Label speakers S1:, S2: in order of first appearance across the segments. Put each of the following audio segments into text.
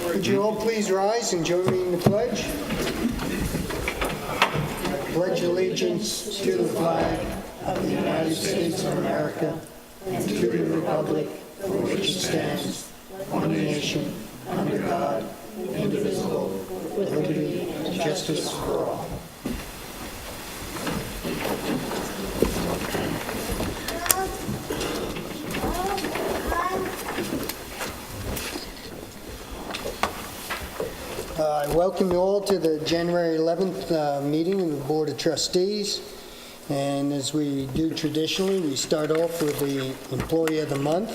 S1: Would you all please rise and join me in the pledge? I pledge allegiance to the flag of the United States of America and to the republic for which it stands, one nation, under God, indivisible, with liberty and justice for all. I welcome you all to the January 11th meeting of the Board of Trustees. And as we do traditionally, we start off with the Employee of the Month.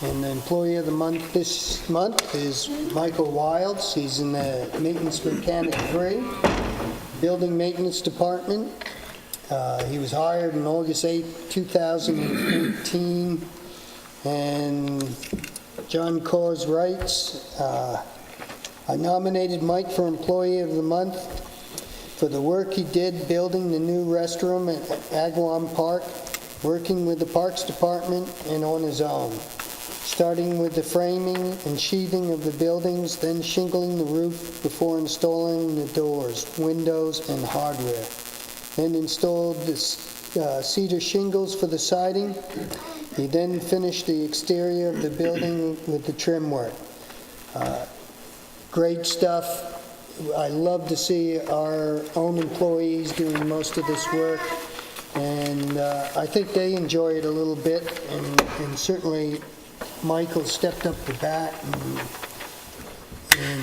S1: And the Employee of the Month this month is Michael Wilds. He's in the Maintenance Mechanic 3, Building Maintenance Department. He was hired on August 8, 2018. And John Cause writes, I nominated Mike for Employee of the Month for the work he did building the new restroom at Agawam Park, working with the Parks Department and on his own, starting with the framing and sheathing of the buildings, then shingling the roof before installing the doors, windows, and hardware. Then installed the cedar shingles for the siding. He then finished the exterior of the building with the trim work. Great stuff. I love to see our own employees doing most of this work, and I think they enjoy it a little bit, and certainly Michael stepped up the bat and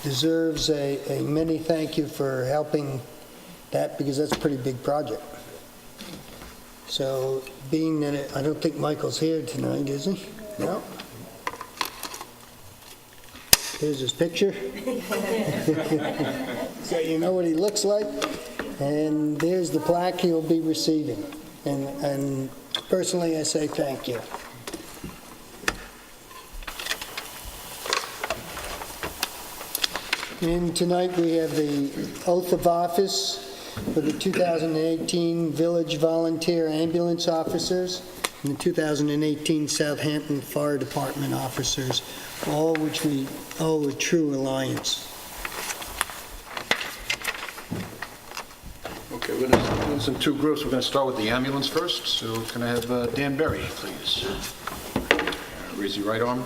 S1: deserves a many thank you for helping that, because that's a pretty big project. So being that I don't think Michael's here tonight, is he? No? Here's his picture. So you know what he looks like. And there's the plaque he'll be receiving. And personally, I say thank you. And tonight we have the oath of office for the 2018 Village Volunteer Ambulance Officers and the 2018 Southampton Fire Department Officers, all which we owe a true alliance.
S2: Okay, we're going to do this in two groups. We're going to start with the ambulance first. So can I have Dan Berry, please? Raise your right arm.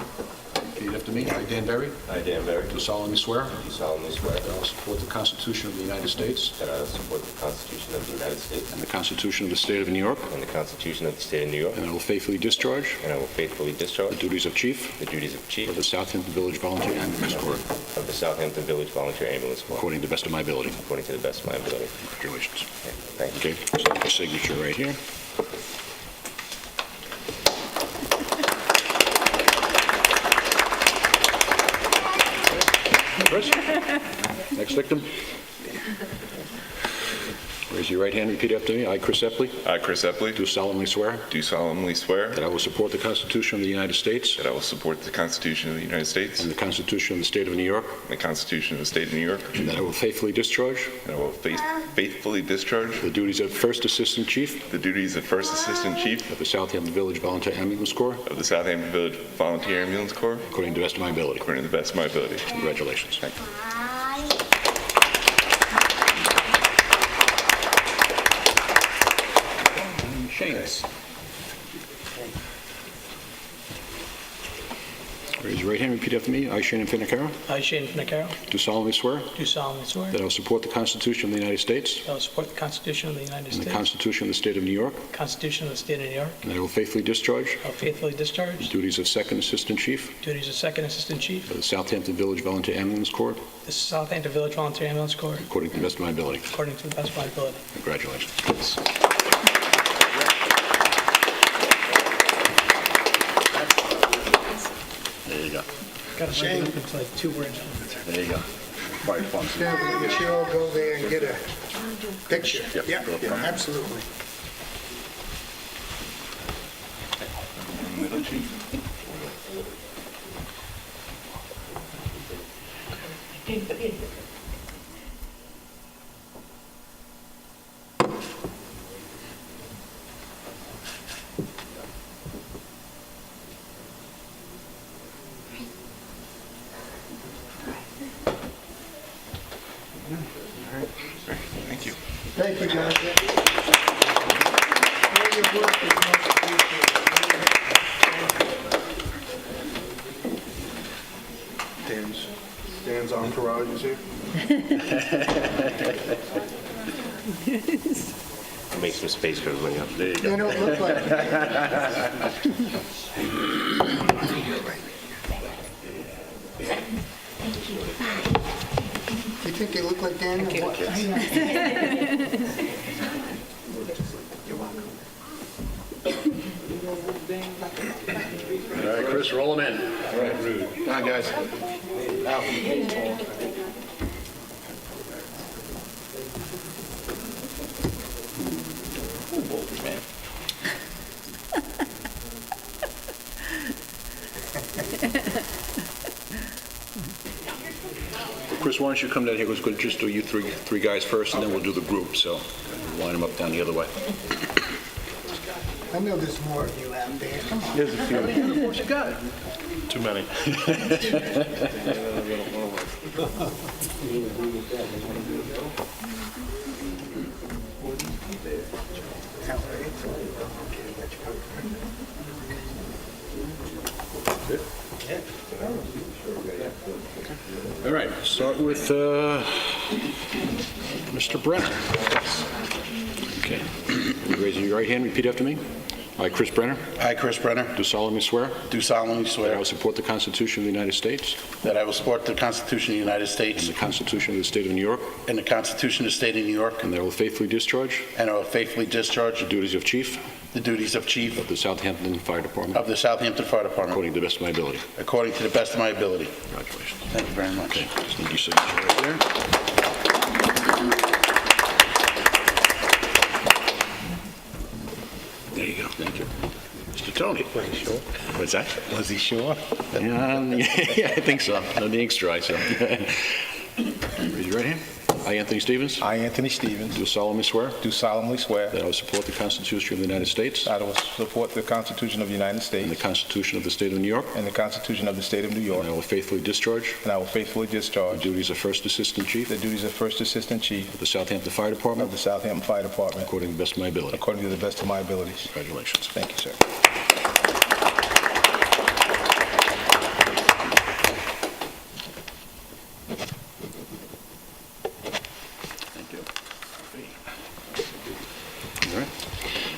S2: Repeat after me. I, Dan Berry.
S3: I, Dan Berry.
S2: Do solemnly swear.
S3: Do solemnly swear.
S2: That I will support the Constitution of the United States.
S3: That I will support the Constitution of the United States.
S2: And the Constitution of the State of New York.
S3: And the Constitution of the State of New York.
S2: And I will faithfully discharge.
S3: And I will faithfully discharge.
S2: The duties of Chief.
S3: The duties of Chief.
S2: Of the Southampton Village Volunteer Ambulance Corps.
S3: Of the Southampton Village Volunteer Ambulance Corps.
S2: According to the best of my ability.
S3: According to the best of my ability.
S2: Congratulations.
S3: Okay, thank you.
S2: Okay, so the signature right here. Chris? Next victim. Raise your right hand, repeat after me. I, Chris Epley.
S4: I, Chris Epley.
S2: Do solemnly swear.
S4: Do solemnly swear.
S2: That I will support the Constitution of the United States.
S4: That I will support the Constitution of the United States.
S2: And the Constitution of the State of New York.
S4: And the Constitution of the State of New York.
S2: And that I will faithfully discharge.
S4: And I will faithfully discharge.
S2: The duties of First Assistant Chief.
S4: The duties of First Assistant Chief.
S2: Of the Southampton Village Volunteer Ambulance Corps.
S4: Of the Southampton Village Volunteer Ambulance Corps.
S2: According to the best of my ability.
S4: According to the best of my ability.
S2: Congratulations.
S4: Thank you.
S2: Shane's. Raise your right hand, repeat after me. I, Shane Finnecaro.
S5: I, Shane Finnecaro,
S2: Do solemnly swear.
S5: do solemnly swear
S2: That I will support the Constitution of the United States.
S5: that I will support the Constitution of the United
S2: And the
S5: States,
S2: Constitution of the State of New York.
S5: the Constitution of the State of New York.
S2: And that I will faithfully discharge
S5: I will faithfully
S2: the
S5: discharge
S2: duties of Second Assistant Chief
S5: duties of Second Assistant Chief
S2: of the Southampton Village Volunteer Ambulance Corps.
S5: the Southampton Village Volunteer Ambulance Corps
S2: According to the best of my ability.
S5: according to the best of my ability.
S2: Congratulations. There you go.
S5: Got to break it up into like 2 words.
S2: There you go. Quite fun.
S1: Yeah, we should all go there and get a picture.
S2: Yep.
S1: Yeah, absolutely.
S4: Middle Chief.
S1: Thank you, guys. All your work is much appreciated.
S6: Dan's entourage is here.
S3: Make some space for everybody else. There you
S1: They don't look like it. You think they look like Dan? or what?
S2: All right, Chris, roll them in. All right, Rude. Come on, guys. Chris, why don't you come down here? We're going to just do you three guys first, and then we'll do the group. So line them up down the other way.
S1: I know there's more of you out there. Come on.
S2: There's a few. Of course you got it.
S6: Too many.
S2: All right, start with Mr. Brenner. Okay. Raise your right hand, repeat after me. I, Chris Brenner,
S7: I, Chris Brenner,
S2: do solemnly swear
S7: do solemnly
S2: that I
S7: swear
S2: will support the Constitution of the United States
S7: that I will support the Constitution of the United
S2: and
S7: States
S2: the Constitution of the State of New York,
S7: and the Constitution of the State of New York,
S2: and that I will faithfully discharge
S7: and I will faithfully discharge
S2: the duties of Chief
S7: the duties of Chief
S2: of the Southampton Fire Department
S7: of the Southampton Fire Department
S2: according to the best of my ability.
S7: according to the best of my ability.
S2: Congratulations.
S7: Thank you very much.
S2: Okay, just need your signature right there. There you go. Thank you. Mr. Tony. Was he sure? What's that?
S6: Was he sure?
S2: Yeah, I think so. No, the ink's dry, so. Raise your right hand. I, Anthony Stevens,
S6: I, Anthony Stevens,
S2: do solemnly swear
S6: do solemnly swear
S2: that I will support the Constitution of the United States
S6: that I will support the Constitution of the United
S2: and the
S6: States
S2: Constitution of the State of New York,
S6: and the Constitution of the State of New York,
S2: and I will faithfully discharge
S6: and I will faithfully
S2: the
S6: discharge
S2: duties of First Assistant Chief
S6: the duties of First Assistant Chief
S2: of the Southampton Fire
S6: of
S2: Department
S6: the Southampton Fire Department
S2: according to the best of my ability.
S6: according to the best of my abilities.
S2: Congratulations.
S6: Thank you, sir.
S2: Thank you. All right.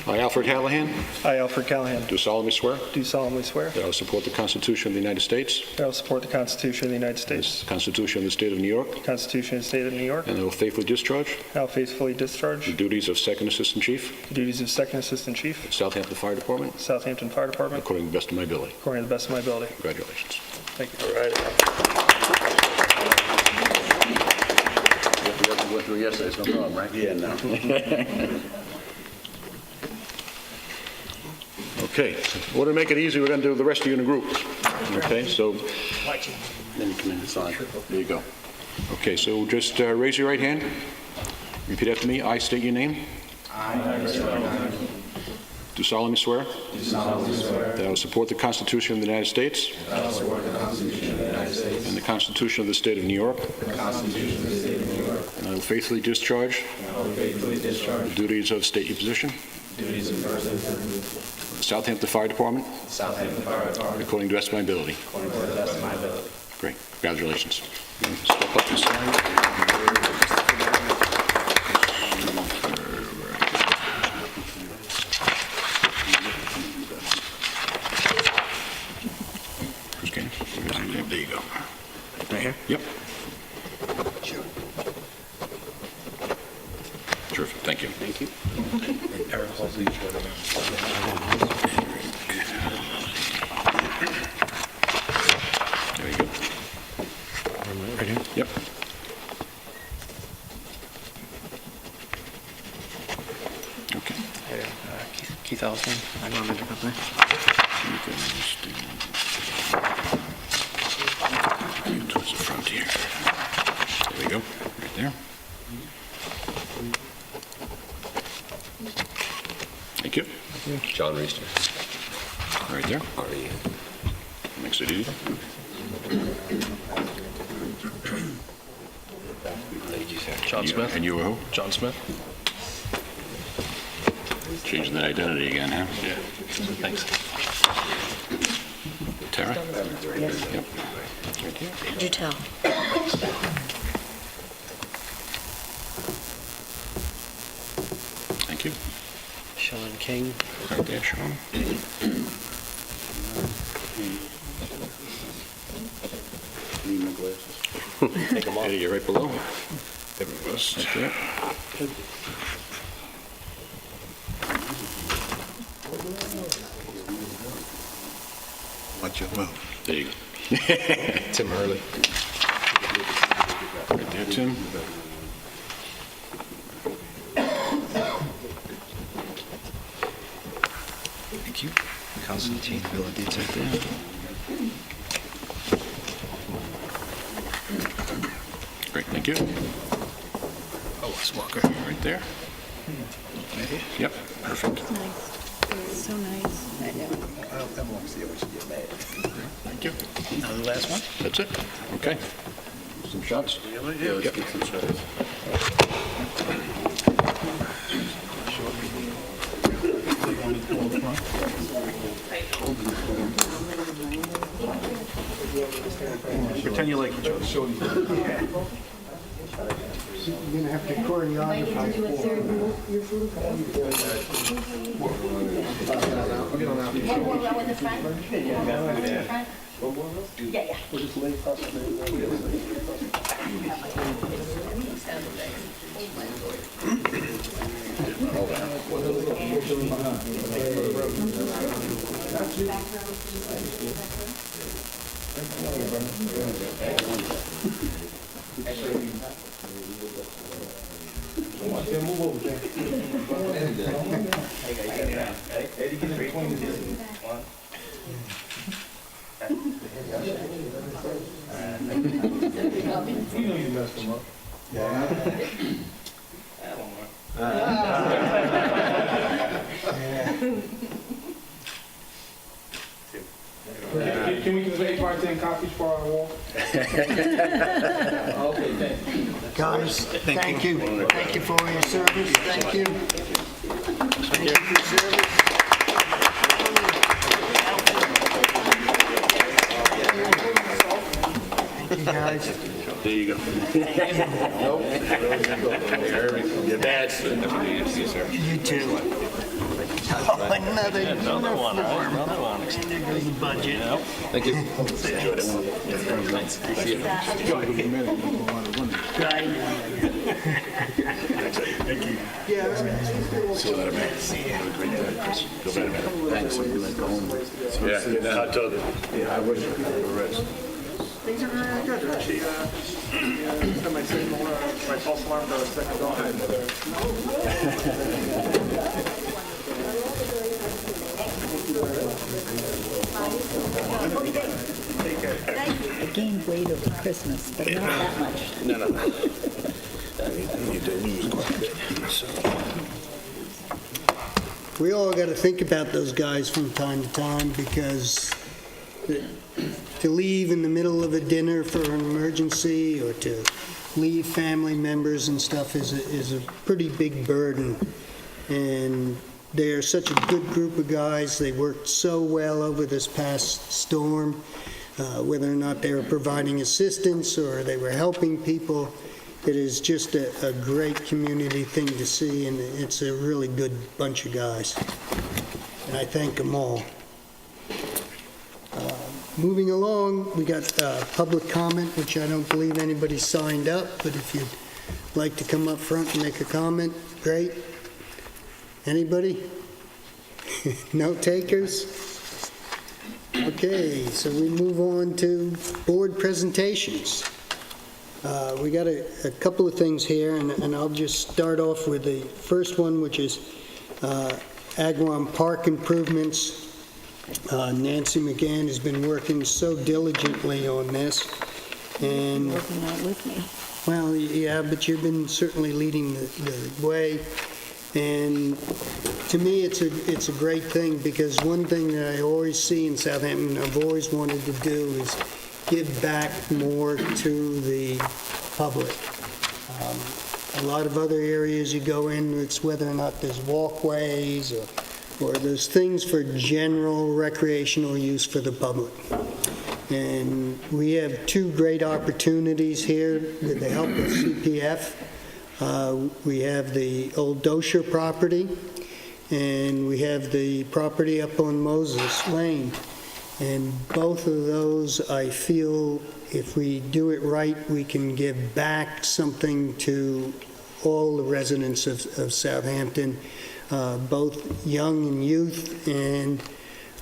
S2: I, Alfred Hallahan,
S8: I, Alfred Callahan,
S2: do solemnly swear
S8: do solemnly swear
S2: that I will support the Constitution of the United States,
S8: that I will support the Constitution of the United States,
S2: the Constitution of the State of New York,
S8: the Constitution of the State of New York,
S2: and I will faithfully discharge
S8: and I will faithfully discharge
S2: the duties of Second Assistant Chief,
S8: the duties of Second Assistant Chief,
S2: Southampton Fire Department,
S8: Southampton Fire Department,
S2: according to the best of my ability.
S8: according to the best of my ability.
S2: Congratulations.
S8: Thank you.
S2: We went through yesterday, so no problem, right? Yeah, no. Okay, well, to make it easy, we're going to do the rest of you in a group. Okay, so, then you come in and sign. There you go. Okay, so just raise your right hand. Repeat after me. I state your name. Do solemnly swear. That I will support the Constitution of the United States. And the Constitution of the State of New York. And I will faithfully discharge. The duties of state your position. Southampton Fire Department. According to the best of my ability. Great. Congratulations. Step up and sign. There you go. Right here? Yep. Terrific. Thank you. Thank you. There you go. Right here? Yep. Okay.
S5: Keith Ellison, I know the company.
S2: Towards the front here. There we go. Right there. Thank you.
S3: John Reister.
S2: Right there. Makes it easy.
S9: John Smith.
S2: And you were who?
S9: John Smith.
S2: Changing that identity again, huh? Yeah.
S5: Thanks.
S2: Tara? Yep.
S9: Did you tell?
S2: Thank you.
S5: Sean King.
S2: Right there, Sean.
S7: Need my glasses.
S5: Take them off.
S2: Eddie, you're right below. Right there.
S7: Watch your mouth.
S2: There you go.
S6: Tim Hurley.
S2: Right there, Tim.
S6: Thank you. Constantine Villadita.
S2: Right there. Great, thank you.
S6: Oh, Walker.
S2: Right there. Yep, perfect.
S9: Nice. So nice. I know.
S6: I don't want to see how she get mad.
S2: Thank you.
S6: Now the last one?
S2: That's it. Okay. Some shots?
S7: Yeah, let's get some shots.
S8: Pretend you like each other.
S1: You're going to have to choreograph.
S10: Can we convey bartend copies for our wall?
S1: Guys, thank you. Thank you for your service. Thank you. Thank you for your service. Thank you, guys.
S7: There you go. You're bad.
S1: You too. Oh, another uniform.
S5: Another one.
S1: And there goes the budget.
S5: Thank you.
S7: See you later, man. Have a great day, Chris. Go better, man. Thanks. I'm gonna go home. Yeah, hot tub. Yeah, I wish I could have a rest.
S8: Things are good. She got my signal, my false alarm for a second dog.
S9: I gained weight over Christmas, but not that much.
S7: No. You do lose quite a bit, so.
S1: We all got to think about those guys from time to time because to leave in the middle of a dinner for an emergency or to leave family members and stuff is a pretty big burden. And they're such a good group of guys. They worked so well over this past storm, whether or not they were providing assistance or they were helping people. It is just a great community thing to see, and it's a really good bunch of guys. And I thank them all. Moving along, we got public comment, which I don't believe anybody signed up, but if you'd like to come up front and make a comment, great. Anybody? No takers? Okay, so we move on to board presentations. We got a couple of things here, and I'll just start off with the first one, which is Agawam Park improvements. Nancy McGann has been working so diligently on this, and
S9: Working out with me.
S1: well, yeah, but you've been certainly leading the way. And to me, it's a great thing, because one thing that I always see in Southampton, I've always wanted to do, is give back more to the public. a lot of other areas you go in, it's whether or not there's walkways or there's things for general recreational use for the public. And we have two great opportunities here with the help of CPF. We have the old Dosher property, and we have the property up on Moses Lane. And both of those, I feel, if we do it right, we can give back something to all the residents of Southampton, both young and youth, and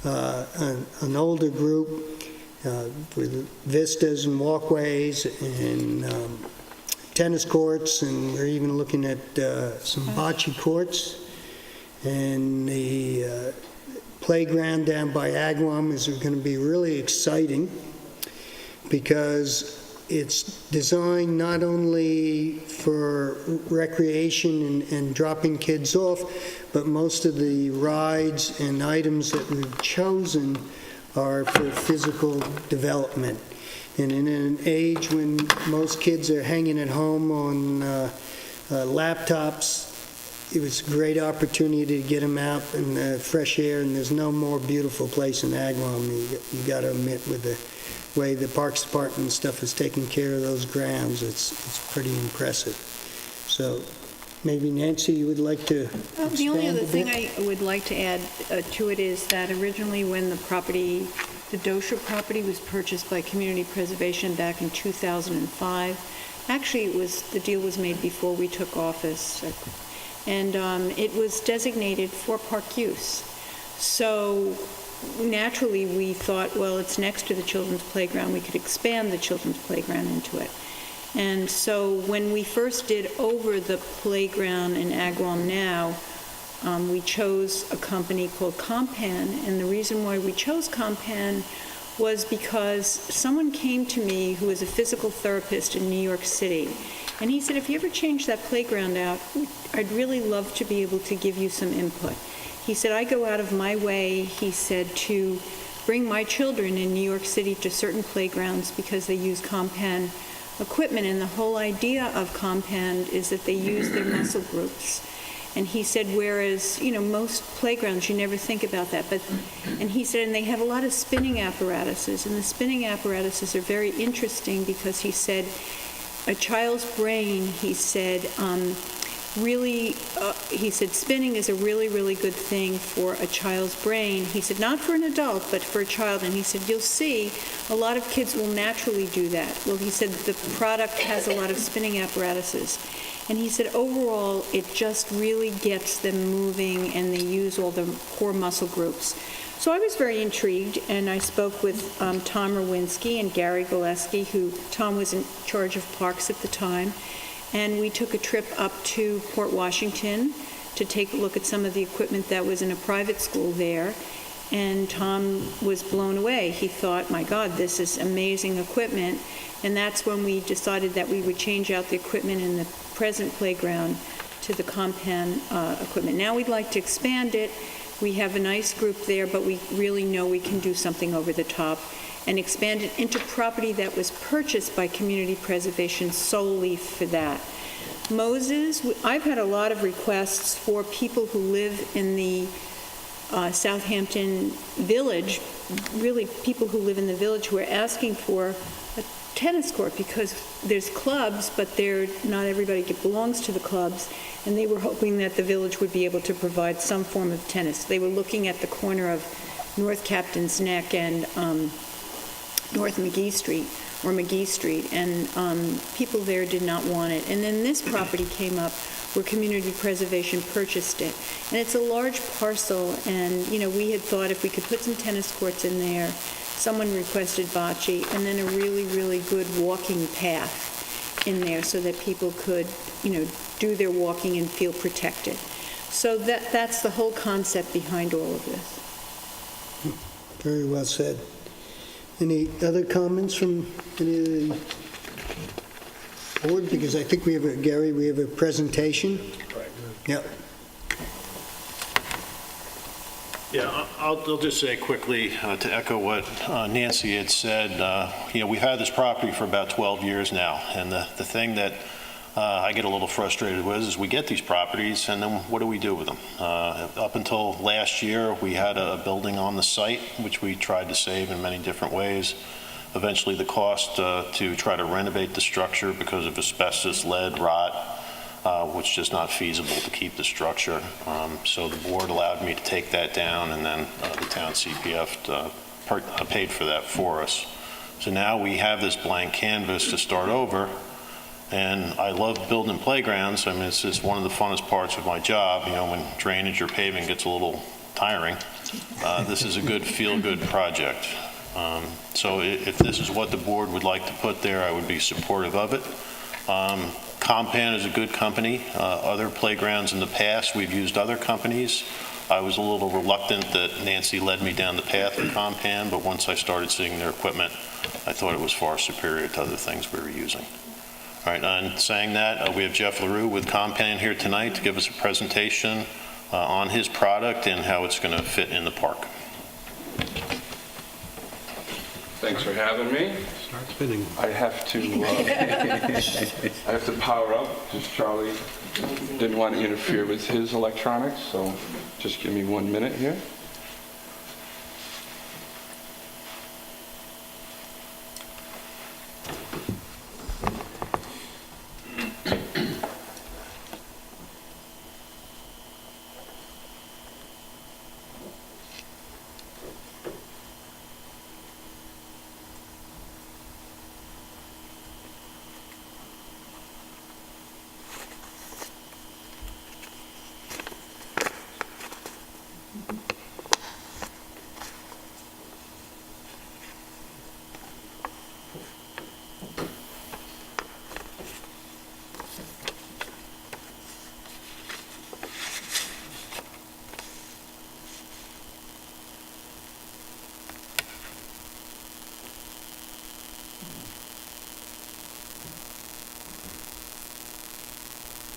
S1: an older group with vistas and walkways and tennis courts, and we're even looking at some bocce courts. And the playground down by Agawam is going to be really exciting because it's designed not only for recreation and dropping kids off, but most of the rides and items that we've chosen are for physical development. And in an age when most kids are hanging at home on laptops, it was a great opportunity to get them out in the fresh air, and there's no more beautiful place in Agawam. You got to admit, with the way the Parks Department and stuff is taking care of those grounds, it's pretty impressive. So maybe Nancy, you would like to expand
S9: The only other
S1: a
S9: thing
S1: bit?
S9: I would like to add to it is that originally when the Dosher property was purchased by Community Preservation back in 2005, actually the deal was made before we took office, and it was designated for park use. So naturally we thought, well, it's next to the children's playground, we could expand the children's playground into it. And so when we first did over the playground in Agawam now, we chose a company called Compan, and the reason why we chose Compan was because someone came to me who is a physical therapist in New York City, and he said, if you ever change that playground out, I'd really love to be able to give you some input. He said, I go out of my way, he said, to bring my children in New York City to certain playgrounds because they use Compan equipment, and the whole idea of Compan is that they use their muscle groups. And he said, whereas, most playgrounds, you never think about that. And he said, and they have a lot of spinning apparatuses, and the spinning apparatuses are very interesting because he said, a child's brain, he said, he said, spinning is a really, really good thing for a child's brain. He said, not for an adult, but for a child. And he said, you'll see, a lot of kids will naturally do that. Well, he said, the product has a lot of spinning apparatuses. And he said, overall, it just really gets them moving, and they use all the core muscle groups. So I was very intrigued, and I spoke with Tom Rowinski and Gary Gillespie, Tom was in charge of parks at the time, and we took a trip up to Port Washington to take a look at some of the equipment that was in a private school there, and Tom was blown away. He thought, my God, this is amazing equipment, and that's when we decided that we would change out the equipment in the present playground to the Compan equipment. Now we'd like to expand it. We have a nice group there, but we really know we can do something over the top and expand it into property that was purchased by Community Preservation solely for that. Moses, I've had a lot of requests for people who live in the Southampton Village, really people who live in the village, who are asking for a tennis court because there's clubs, but not everybody belongs to the clubs, and they were hoping that the village would be able to provide some form of tennis. They were looking at the corner of North Captain's Neck and North McGee Street, and people there did not want it. And then this property came up where Community Preservation purchased it. And it's a large parcel, and, we had thought if we could put some tennis courts in there, someone requested bocce, and then a really, really good walking path in there so that people could, do their walking and feel protected. So that's the whole concept behind all of this.
S1: Very well said. Any other comments from any of the board? Because I think we have a presentation.
S7: Correct.
S1: Yep.
S11: Yeah, I'll just say quickly to echo what Nancy had said. We've had this property for about 12 years now, and the thing that I get a little frustrated with is we get these properties, and then what do we do with them? Up until last year, we had a building on the site, which we tried to save in many different ways. Eventually, the cost to try to renovate the structure because of asbestos, lead, rot, was just not feasible to keep the structure. So the board allowed me to take that down, and then the town CPF paid for that for us. So now we have this blank canvas to start over, and I love building playgrounds. I mean, it's just one of the funnest parts of my job. You know, when drainage or paving gets a little tiring, this is a good feel-good project. So if this is what the board would like to put there, I would be supportive of it. Compan is a good company. Other playgrounds in the past, we've used other companies. I was a little reluctant that Nancy led me down the path of Compan, but once I started seeing their equipment, I thought it was far superior to other things we were using. All right, and saying that, we have Jeff LaRue with Compan here tonight to give us a presentation on his product and how it's going to fit in the park.
S12: Thanks for having me.
S11: Start spinning.
S12: I have to power up, because Charlie didn't want to interfere with his electronics, so just give me 1 minute here.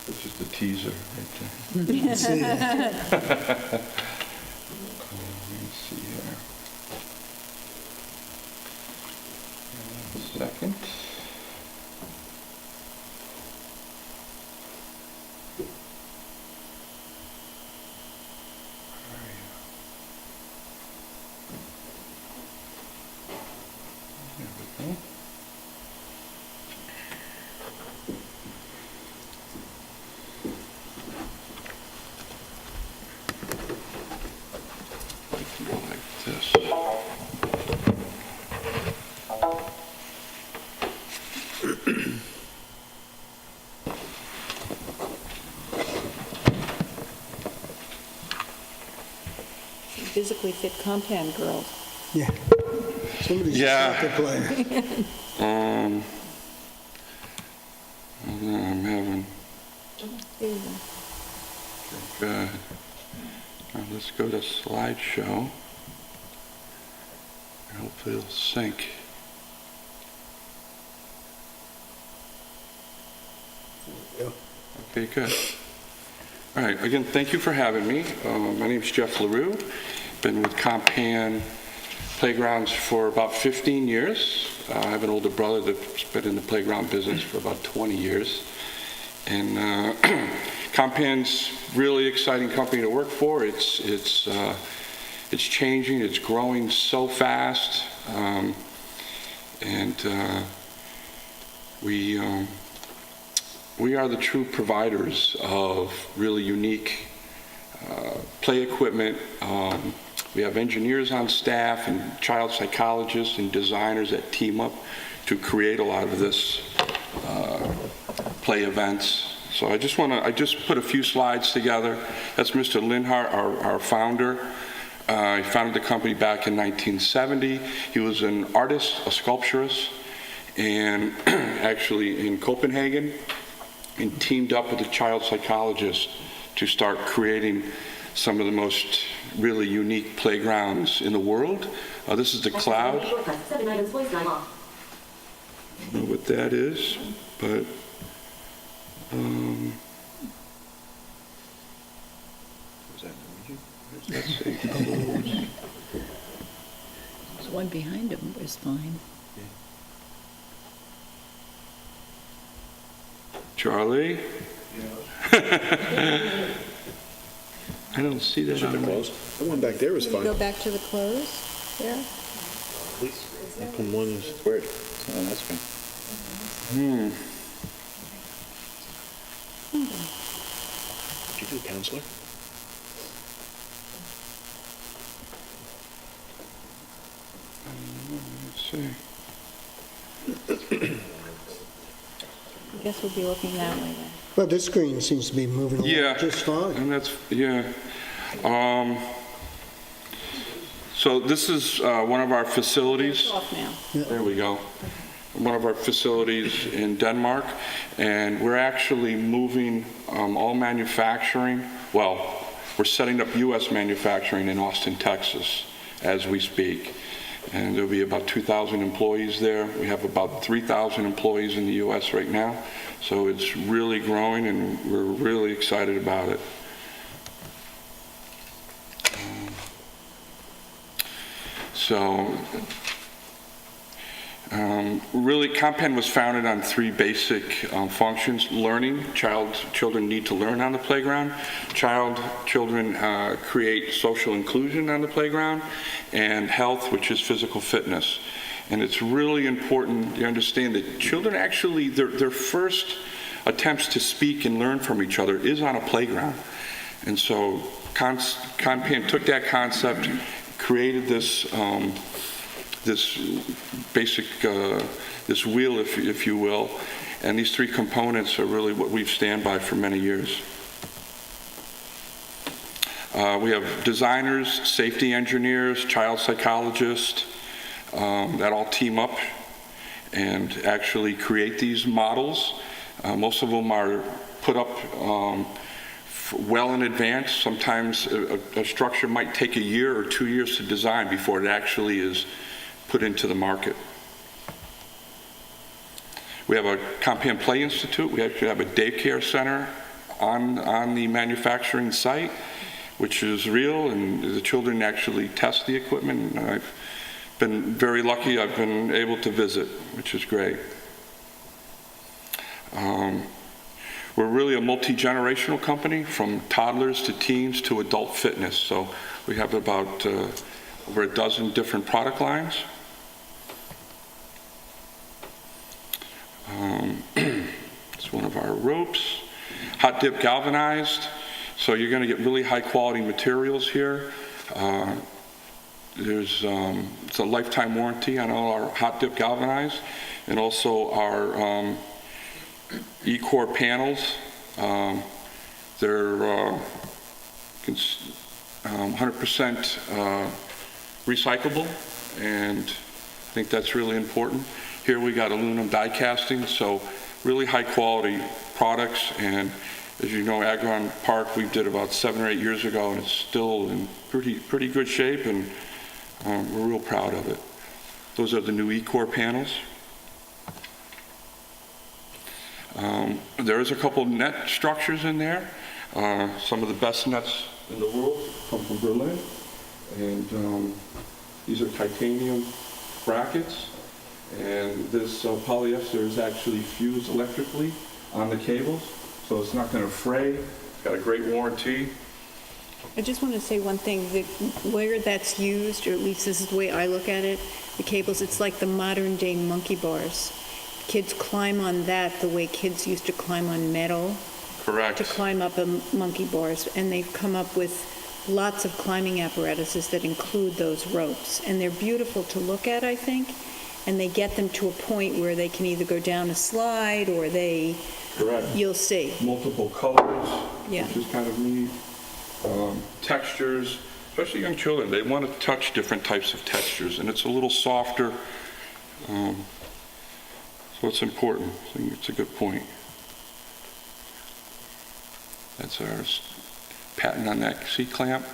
S12: It's just a teaser right there.
S1: You can see it.
S12: Let me see here. 1 second. There we go. Like this.
S9: Physically fit Compan girls.
S1: Yeah. Somebody's
S12: Yeah.
S1: a soccer player.
S12: I'm having,
S9: There you go.
S12: good. Now let's go to slideshow. And hopefully it'll sync. Okay, good. All right, again, thank you for having me. My name is Jeff LaRue. Been with Compan Playgrounds for about 15 years. I have an older brother that's been in the playground business for about 20 years. And Compan's really exciting company to work for. It's changing. It's growing so fast, and we are the true providers of really unique play equipment. We have engineers on staff and child psychologists and designers that team up to create a lot of this play events. So I just put a few slides together. That's Mr. Linhart, our founder. He founded the company back in 1970. He was an artist, a sculpturist, and actually in Copenhagen, and teamed up with a child psychologist to start creating some of the most really unique playgrounds in the world. This is the Cloud. I don't know what that is, but
S13: There's one behind him was fine.
S12: Charlie? I don't see that on the
S7: The one back there was fine.
S13: Go back to the close, yeah?
S5: How come one is...
S7: It's weird. Oh, that's fine.
S2: Did you do counselor?
S12: Let's see.
S13: I guess we'll be looking that way then.
S1: Well, this screen seems to be moving
S12: Yeah,
S1: along just fine.
S12: and that's, yeah. So this is one of our facilities.
S13: It's off now.
S12: There we go. One of our facilities in Denmark, and we're actually moving all manufacturing, well, we're setting up U.S. manufacturing in Austin, Texas, as we speak. And there'll be about 2,000 employees there. We have about 3,000 employees in the U.S. right now. So it's really growing, and we're really excited about it. Really, Compan was founded on three basic functions: learning. Children need to learn on the playground. Children create social inclusion on the playground, and health, which is physical fitness. And it's really important you understand that children actually, their first attempts to speak and learn from each other is on a playground. And so Compan took that concept, created this basic, this wheel, if you will, and these three components are really what we've stand by for many years. We have designers, safety engineers, child psychologists that all team up and actually create these models. Most of them are put up well in advance. Sometimes a structure might take a year or 2 years to design before it actually is put into the market. We have a Compan Play Institute. We actually have a daycare center on the manufacturing site, which is real, and the children actually test the equipment. And I've been very lucky. I've been able to visit, which is great. We're really a multi-generational company, from toddlers to teens to adult fitness. So we have about over a dozen different product lines. It's one of our ropes. Hot dip galvanized. So you're going to get really high quality materials here. It's a lifetime warranty on all our hot dip galvanized, and also our E-core panels. They're 100% recyclable, and I think that's really important. Here we got aluminum die casting, so really high quality products. And as you know, Agron Park we did about 7 or 8 years ago, and it's still in pretty good shape, and we're real proud of it. Those are the new E-core panels. There is a couple net structures in there. Some of the best nets in the world come from Berlin, and these are titanium brackets, and this polyester is actually fused electrically on the cables, so it's not going to fray. It's got a great warranty.
S9: I just want to say one thing, that where that's used, or at least this is the way I look at it, the cables, it's like the modern day monkey bars. Kids climb on that the way kids used to climb on metal.
S12: Correct.
S9: To climb up a monkey bars, and they've come up with lots of climbing apparatuses that include those ropes, and they're beautiful to look at, I think, and they get them to a point where they can either go down a slide or they,
S12: Correct.
S9: You'll see.
S12: Multiple colors,
S9: Yeah.
S12: which is kind of neat. Textures, especially young children, they want to touch different types of textures, and it's a little softer, so it's important. I think it's a good point. That's our patent on that C-clamp.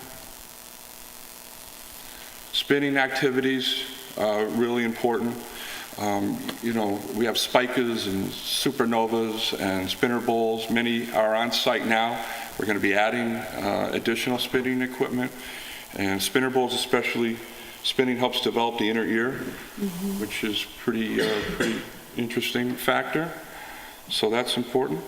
S12: Spinning activities, really important. You know, we have spikers and supernovas and spinner bowls. Many are on site now. We're going to be adding additional spinning equipment. And spinner bowls especially, spinning helps develop the inner ear, which is pretty interesting factor. So that's important.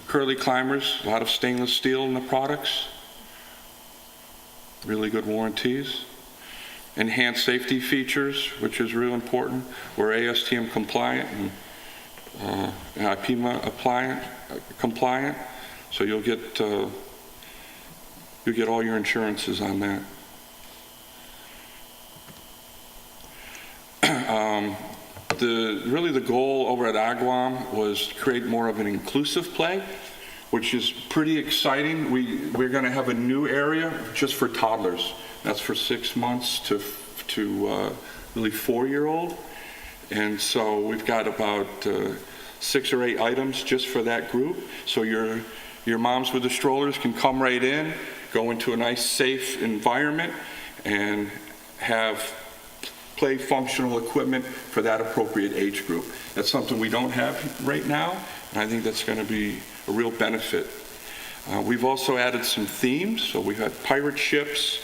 S12: curly climbers, a lot of stainless steel in the products, really good warranties. Enhanced safety features, which is real important. We're ASTM compliant and IPMA compliant, so you'll get all your insurances on that. Really the goal over at Agawam was to create more of an inclusive play, which is pretty exciting. We're going to have a new area just for toddlers. That's for 6 months to really 4-year-old. And so we've got about 6 or 8 items just for that group. So your moms with the strollers can come right in, go into a nice safe environment, and have play functional equipment for that appropriate age group. That's something we don't have right now, and I think that's going to be a real benefit. We've also added some themes, so we've had pirate ships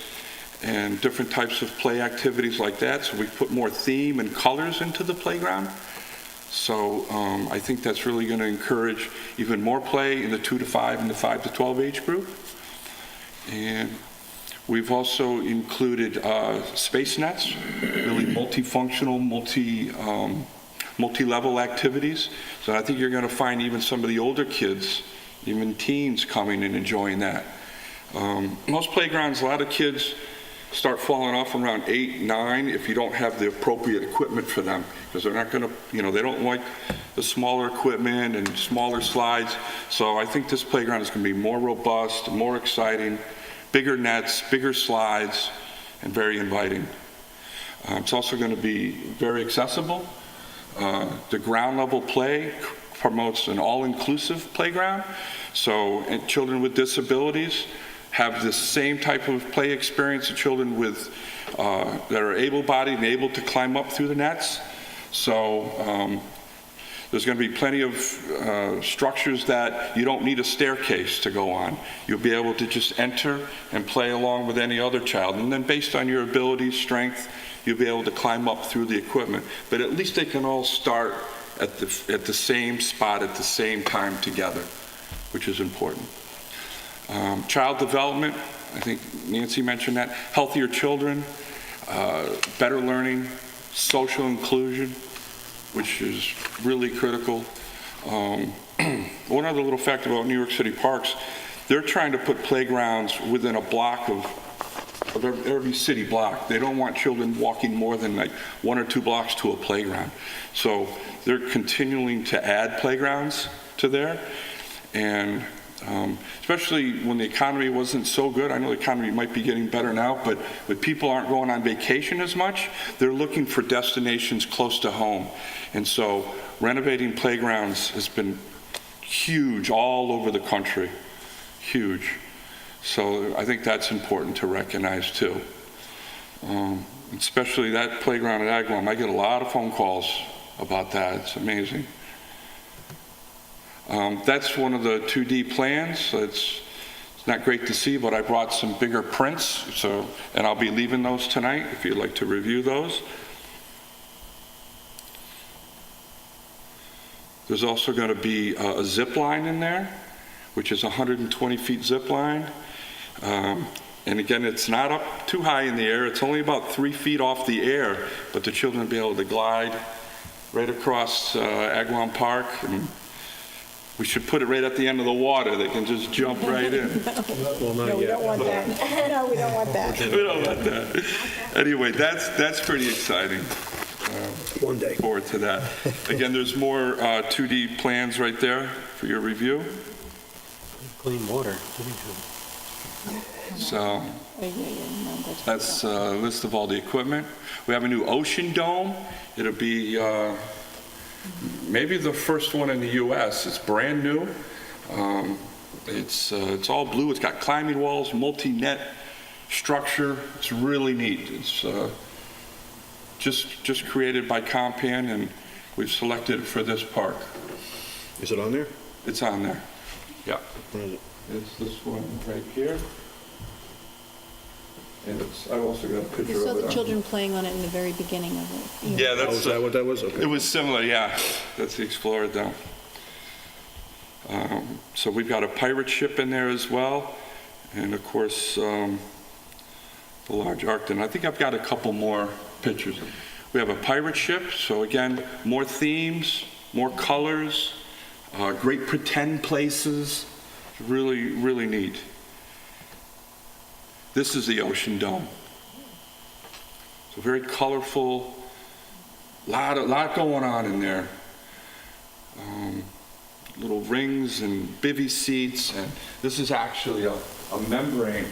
S12: and different types of play activities like that, so we've put more theme and colors into the playground. So I think that's really going to encourage even more play in the 2 to 5 and the 5 to 12 age group. And we've also included space nets, really multifunctional, multi-level activities. So I think you're going to find even some of the older kids, even teens, coming and enjoying that. Most playgrounds, a lot of kids start falling off around 8, 9 if you don't have the appropriate equipment for them, because they're not going to, they don't like the smaller equipment and smaller slides. So I think this playground is going to be more robust, more exciting, bigger nets, bigger slides, and very inviting. It's also going to be very accessible. The ground level play promotes an all-inclusive playground, so children with disabilities have the same type of play experience as children with that are able-bodied and able to climb up through the nets. So there's going to be plenty of structures that you don't need a staircase to go on. You'll be able to just enter and play along with any other child. And then based on your ability, strength, you'll be able to climb up through the equipment. But at least they can all start at the same spot at the same time together, which is important. Child development, I think Nancy mentioned that. Healthier children, better learning, social inclusion, which is really critical. One other little fact about New York City parks, they're trying to put playgrounds within a block of every city block. They don't want children walking more than like 1 or 2 blocks to a playground. So they're continuing to add playgrounds to there. And especially when the economy wasn't so good. I know the economy might be getting better now, but people aren't going on vacation as much. They're looking for destinations close to home. And so renovating playgrounds has been huge all over the country, huge. So I think that's important to recognize too. Especially that playground at Agawam, I get a lot of phone calls about that. It's amazing. That's one of the 2D plans. It's not great to see, but I brought some bigger prints, and I'll be leaving those tonight if you'd like to review those. There's also going to be a zip line in there, which is a 120 feet zip line. And again, it's not up too high in the air. It's only about 3 feet off the air, but the children will be able to glide right across Agawam Park. And we should put it right at the end of the water. They can just jump right in.
S9: No, we don't want that. No, we don't want that.
S12: We don't want that. Anyway, that's pretty exciting.
S6: One day.
S12: Forward to that. Again, there's more 2D plans right there for your review.
S5: Clean water.
S12: So that's a list of all the equipment. We have a new ocean dome. It'll be maybe the first one in the U.S. It's brand new. It's all blue. It's got climbing walls, multi-net structure. It's really neat. It's just created by Compan, and we've selected it for this park.
S5: Is it on there?
S12: It's on there. Yeah.
S5: Where is it?
S12: It's this one right here. And I've also got a picture
S13: We saw
S12: of it.
S13: the children playing on it in the very beginning of it.
S12: Yeah, that's
S5: Is that what that was? Okay.
S12: It was similar, yeah. That's the Explorer Dome. So we've got a pirate ship in there as well, and of course, the large Arctic. I think I've got a couple more pictures. We have a pirate ship, so again, more themes, more colors, great pretend places, really, really neat. This is the Ocean Dome. So very colorful, lot going on in there. Little rings and bivy seats, and this is actually a membrane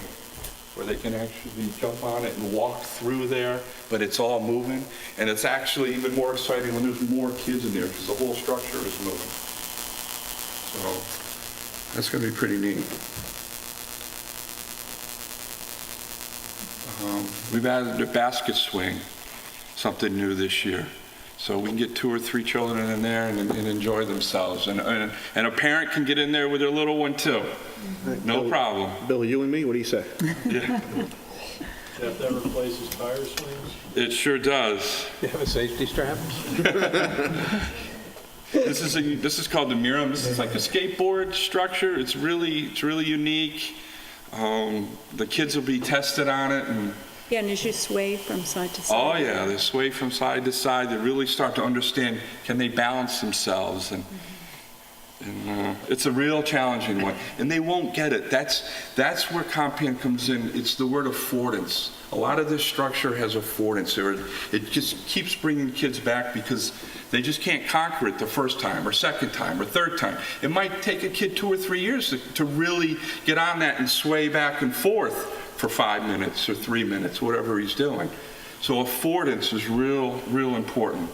S12: where they can actually jump on it and walk through there, but it's all moving, and it's actually even more exciting when there's more kids in there because the whole structure is moving. So that's going to be pretty neat. We've added a basket swing, something new this year. So we can get 2 or 3 children in there and enjoy themselves. And a parent can get in there with their little one too. No problem.
S6: Bill, you and me, what do you say?
S12: Yeah.
S5: If that replaces tire swings?
S12: It sure does.
S6: You have a safety strap?
S12: This is called the Miram. This is like a skateboard structure. It's really unique. The kids will be tested on it, and
S9: Yeah, and as you sway from side to side.
S12: oh yeah, they sway from side to side. They really start to understand, can they balance themselves? And it's a real challenging one. And they won't get it. That's where Compan comes in. It's the word affordance. A lot of this structure has affordance. It just keeps bringing kids back because they just can't conquer it the first time or second time or third time. It might take a kid 2 or 3 years to really get on that and sway back and forth for 5 minutes or 3 minutes, whatever he's doing. So affordance is real important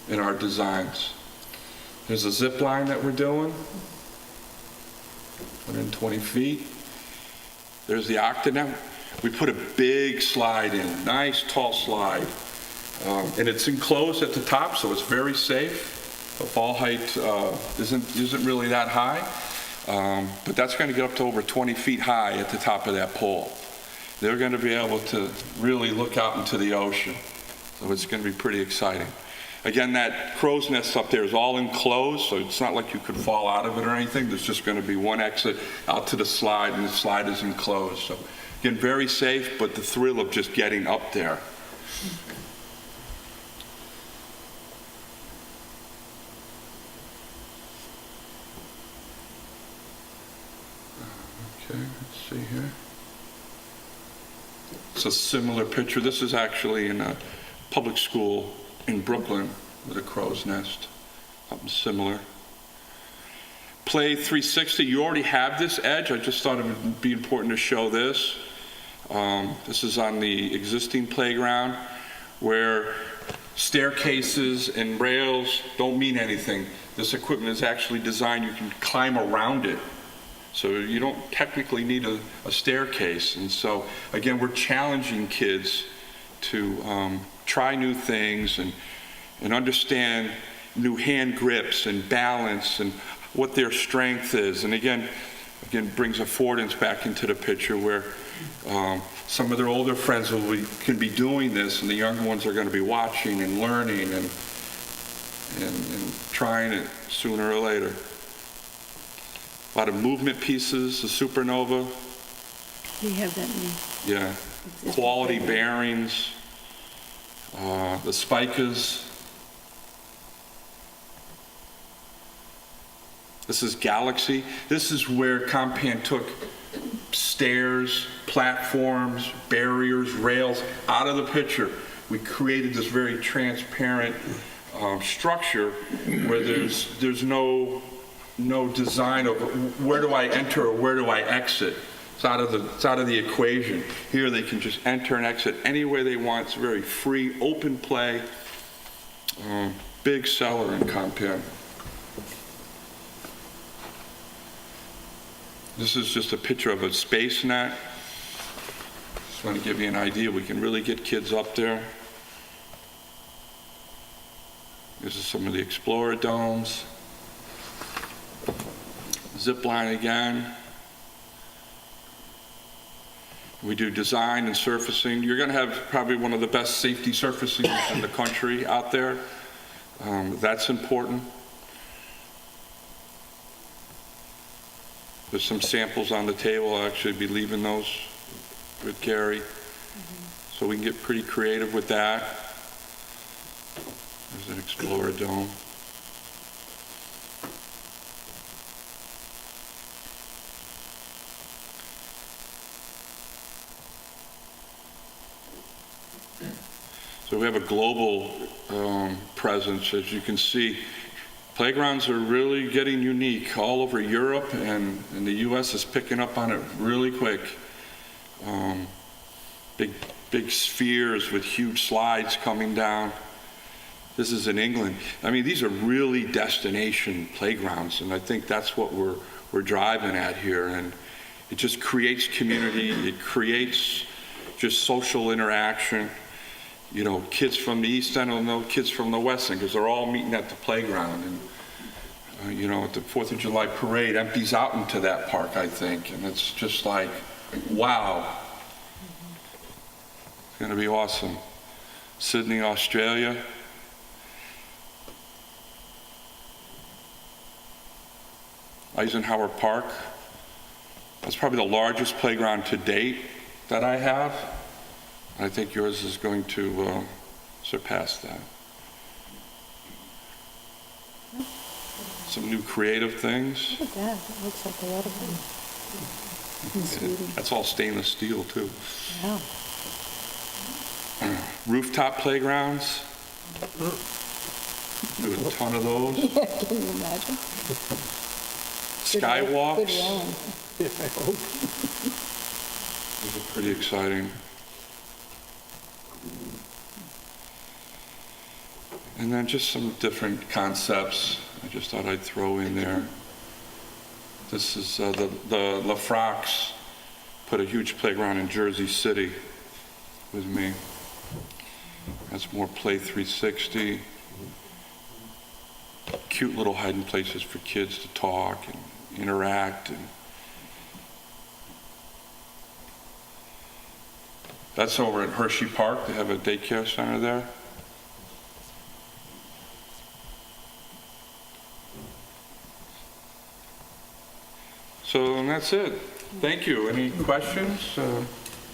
S12: in our designs. There's a zip line that we're doing, 120 feet. There's the Octanet. We put a big slide in, nice tall slide. And it's enclosed at the top, so it's very safe. The fall height isn't really that high. But that's going to get up to over 20 feet high at the top of that pole. They're going to be able to really look out into the ocean. So it's going to be pretty exciting. Again, that crow's nest up there is all enclosed, so it's not like you could fall out of it or anything. There's just going to be one exit out to the slide, and the slide is enclosed. So again, very safe, but the thrill of just getting up there. Okay, let's see here. It's a similar picture. This is actually in a public school in Brooklyn with a crow's nest. Something similar. Play 360, you already have this edge. I just thought it would be important to show this. This is on the existing playground where staircases and rails don't mean anything. This equipment is actually designed, you can climb around it. So you don't technically need a staircase. And so, again, we're challenging kids to try new things and understand new hand grips and balance and what their strength is. And again brings affordance back into the picture where some of their older friends can be doing this, and the younger ones are going to be watching and learning and trying it sooner or later. A lot of movement pieces, the Supernova.
S9: We have that in
S12: Yeah. Quality bearings, the Spikers. This is Galaxy. This is where Compan took stairs, platforms, barriers, rails out of the picture. We created this very transparent structure where there's no design of where do I enter or where do I exit. It's out of the equation. Here they can just enter and exit any way they want. It's very free, open play. Big seller in Compan. This is just a picture of a space net. Just want to give you an idea. We can really get kids up there. This is some of the Explorer domes. Zip line again. We do design and surfacing. You're going to have probably one of the best safety surfacing in the country out there. That's important. There's some samples on the table. I'll actually be leaving those with Gary. So we can get pretty creative with that. There's an Explorer Dome. So we have a global presence, as you can see. Playgrounds are really getting unique all over Europe, and the U.S. is picking up on it really quick. Big spheres with huge slides coming down. This is in England. I mean, these are really destination playgrounds, and I think that's what we're driving at here. And it just creates community. It creates just social interaction. You know, kids from the East End will know kids from the West End because they're all meeting at the playground. And, you know, at the 4th of July parade empties out into that park, I think. And it's just like, wow. It's going to be awesome. Sydney, Australia. Eisenhower Park. That's probably the largest playground to date that I have. I think yours is going to surpass that. Some new creative things.
S13: Look at that. That looks like a lot of fun. In Sweden.
S12: That's all stainless steel, too.
S13: Wow.
S12: Rooftop playgrounds. Do a ton of those.
S13: Yeah, can you imagine?
S12: Skywalks.
S13: Good rolling.
S12: Those are pretty exciting. And then just some different concepts I just thought I'd throw in there. This is the LaFroix put a huge playground in Jersey City with me. That's more Play 360. Cute little hiding places for kids to talk and interact. And that's over at Hershey Park. They have a daycare center there. So and that's it. Thank you. Any questions?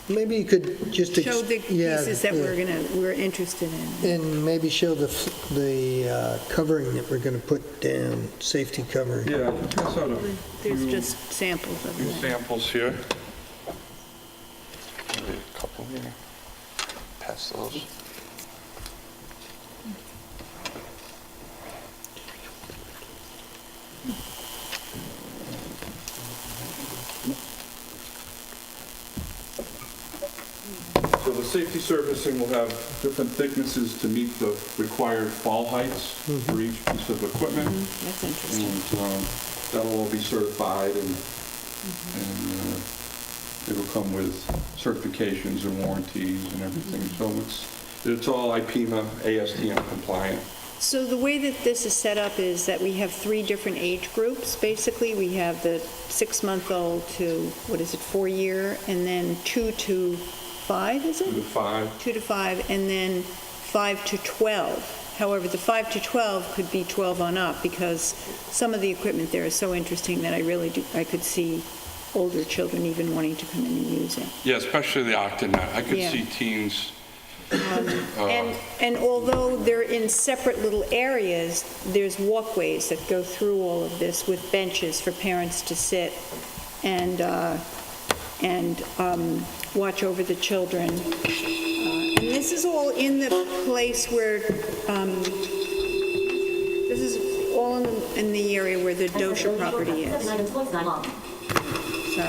S1: Maybe you could just...
S9: Show the pieces that we're interested in.
S1: And maybe show the covering that we're going to put down, safety covering.
S12: Yeah, that's sort of
S9: There's just samples of
S12: few
S9: it.
S12: samples here. Maybe a couple here. Pass those. So the safety surfacing will have different thicknesses to meet the required fall heights for each piece of equipment.
S9: That's interesting.
S12: And that'll all be certified, and it'll come with certifications and warranties and everything. So it's all IPMA, ASTM compliant.
S9: So the way that this is set up is that we have 3 different age groups. Basically, we have the 6-month-old to, 4-year, and then 2 to 5, is it?
S12: 2 to 5.
S9: 2 to 5, and then 5 to 12. However, the 5 to 12 could be 12 on up, because some of the equipment there is so interesting that I could see older children even wanting to come in and use it.
S12: Yeah, especially the Octanet. I could
S9: Yeah.
S12: see teens.
S9: And although they're in separate little areas, there's walkways that go through all of this with benches for parents to sit and watch over the children. And this is all in the place where, this is all in the area where the Dosha property is. So.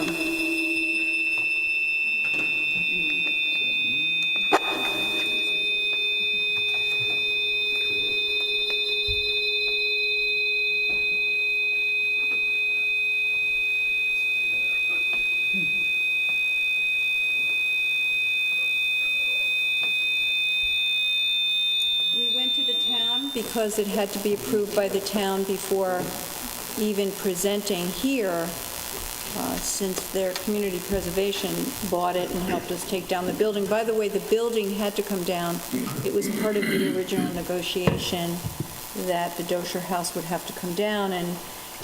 S9: We went to the town because it had to be approved by the town before even presenting here, since their community preservation bought it and helped us take down the building. By the way, the building had to come down. It was part of the original negotiation that the Dosher house would have to come down, and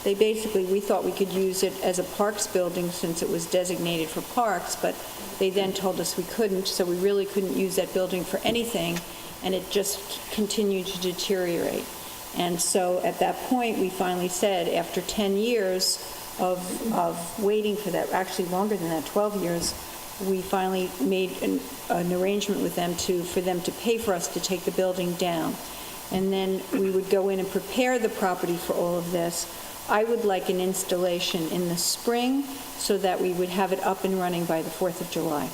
S9: they basically, we thought we could use it as a parks building since it was designated for parks, but they then told us we couldn't, so we really couldn't use that building for anything, and it just continued to deteriorate. And so at that point, we finally said, after 10 years of waiting for that, actually longer than that, 12 years, we finally made an arrangement with them for them to pay for us to take the building down. And then we would go in and prepare the property for all of this. I would like an installation in the spring so that we would have it up and running by the 4th of July.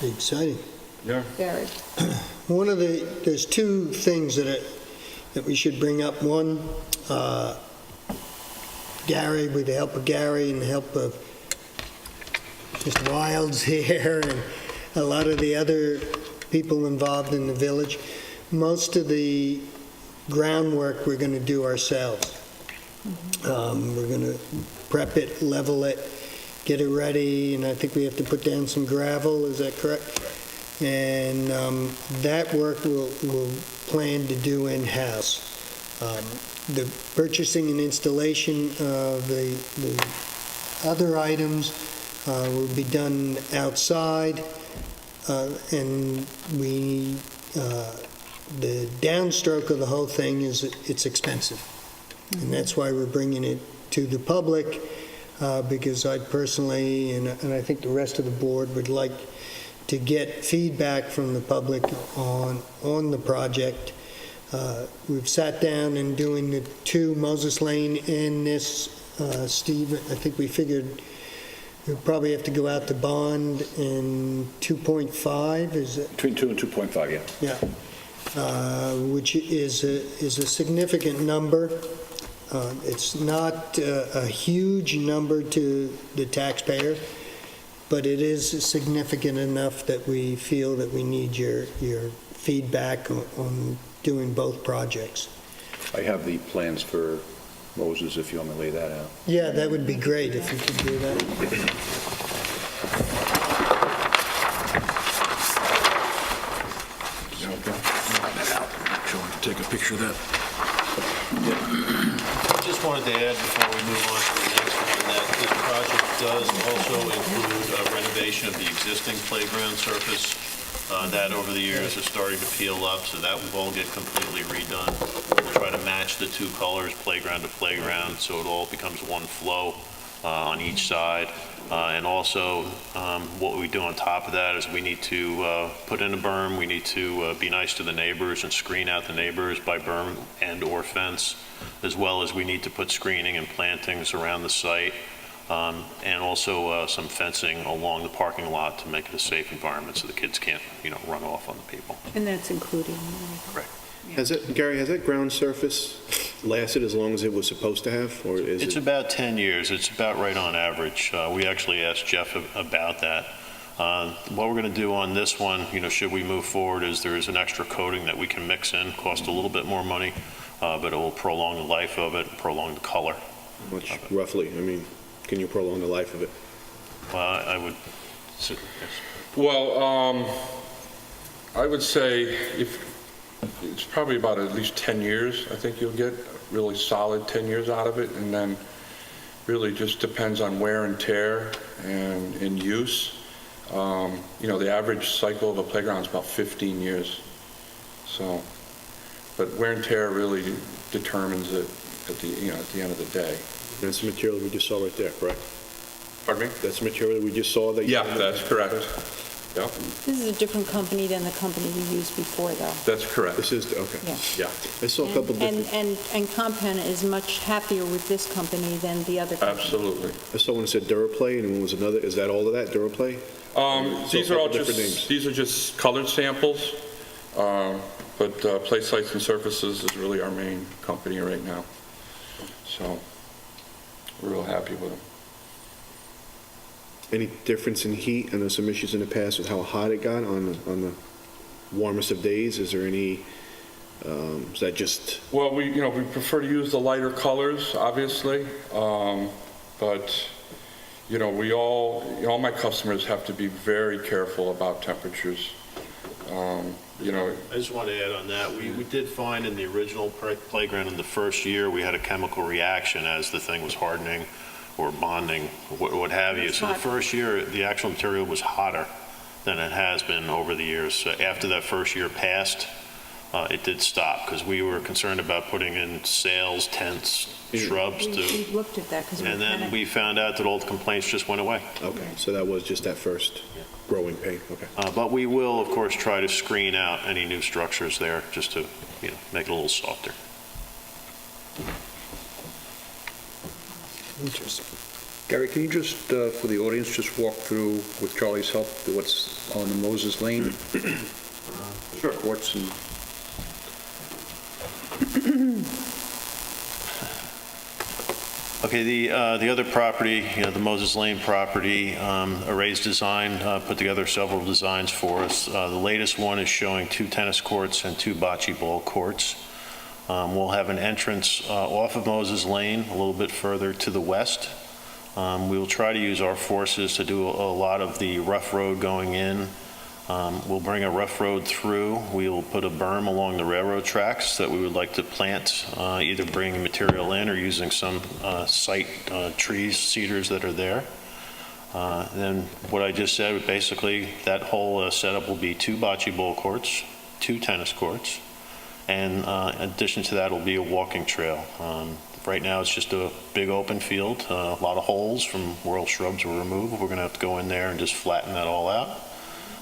S1: Be exciting.
S2: Yeah.
S9: Very.
S1: There's two things that we should bring up. One, Gary, with the help of Gary and the help of Mr. Wilds here and a lot of the other people involved in the village, most of the groundwork we're going to do ourselves. We're going to prep it, level it, get it ready, and I think we have to put down some gravel, is that correct? And that work we'll plan to do in-house. The purchasing and installation of the other items will be done outside, and the downstroke of the whole thing is it's expensive. And that's why we're bringing it to the public, because I personally, and I think the rest of the board, would like to get feedback from the public on the project. We've sat down and doing the two, Moses Lane and this, Steve, I think we figured we'll probably have to go out to bond in 2.5, is it?
S2: Between 2 and 2.5, yeah.
S1: Yeah, which is a significant number. It's not a huge number to the taxpayer, but it is significant enough that we feel that we need your feedback on doing both projects.
S2: I have the plans for Moses, if you want me to lay that out.
S1: Yeah, that would be great if you could do that.
S2: Take a picture of that.
S11: Just wanted to add before we move on to the next one that this project does also include a renovation of the existing playground surface. That over the years is starting to peel up, so that will all get completely redone. We'll try to match the two colors, playground to playground, so it all becomes one flow on each side. And also, what we do on top of that is we need to put in a berm. We need to be nice to the neighbors and screen out the neighbors by berm and or fence, as well as we need to put screening and plantings around the site, and also some fencing along the parking lot to make it a safe environment so the kids can't, run off on the people.
S9: And that's including.
S11: Correct.
S6: Gary, has that ground surface lasted as long as it was supposed to have, or is
S11: It's
S6: it?
S11: about 10 years. It's about right on average. We actually asked Jeff about that. What we're going to do on this one, should we move forward, is there is an extra coating that we can mix in, cost a little bit more money, but it will prolong the life of it, prolong the color.
S6: How much roughly? I mean, can you prolong the life of it?
S11: I would, yes.
S12: Well, I would say it's probably about at least 10 years. I think you'll get really solid 10 years out of it, and then really just depends on wear and tear and in use. The average cycle of a playground is about 15 years. So, but wear and tear really determines it at the end of the day.
S6: That's the material we just saw right there, correct?
S12: Pardon me?
S6: That's the material that we just saw that you...
S12: Yeah, that's correct. Yep,
S9: This is a different company than the company we used before, though.
S12: that's correct.
S6: This is, okay.
S9: Yeah.
S12: Yeah,
S6: I saw a couple different...
S9: And Compound is much happier with this company than the other company.
S12: absolutely.
S6: I saw one that said Duraplay, and one was another. Is that all of that, Duraplay?
S12: These
S6: So a
S12: are all
S6: couple different names.
S12: these are just colored samples, but Play Sites and Surfaces is really our main company right now. So we're real happy with them.
S6: Any difference in heat? I know some issues in the past with how hot it got on the warmest of days. Is there any, is that just...
S12: Well, we prefer to use the lighter colors, obviously, but, all my customers have to be very careful about temperatures. You know,
S11: I just want to add on that, we did find in the original playground in the first year, we had a chemical reaction as the thing was hardening or bonding, what have you. So the first year, the actual material was hotter than it has been over the years. So after that first year passed, it did stop, because we were concerned about putting in sails, tents, shrubs
S9: We looked at that because we
S11: and then we found out that all the complaints just went away.
S6: Okay, so that was just that first growing pain, okay.
S11: But we will, of course, try to screen out any new structures there, just to, make it a little softer.
S2: Interesting. Gary, can you just, for the audience, just walk through, with Charlie's help, what's on the Moses Lane? Sure. Courts and...
S11: Okay, the other property, the Moses Lane property, Array's Design put together several designs for us. The latest one is showing 2 tennis courts and 2 bocce ball courts. We'll have an entrance off of Moses Lane, a little bit further to the west. We will try to use our forces to do a lot of the rough road going in. We'll bring a rough road through. We will put a berm along the railroad tracks that we would like to plant, either bringing material in or using some site trees, cedars that are there. Then what I just said, basically that whole setup will be 2 bocce ball courts, 2 tennis courts, and in addition to that will be a walking trail. Right now it's just a big open field, a lot of holes from where all shrubs were removed. We're going to have to go in there and just flatten that all out.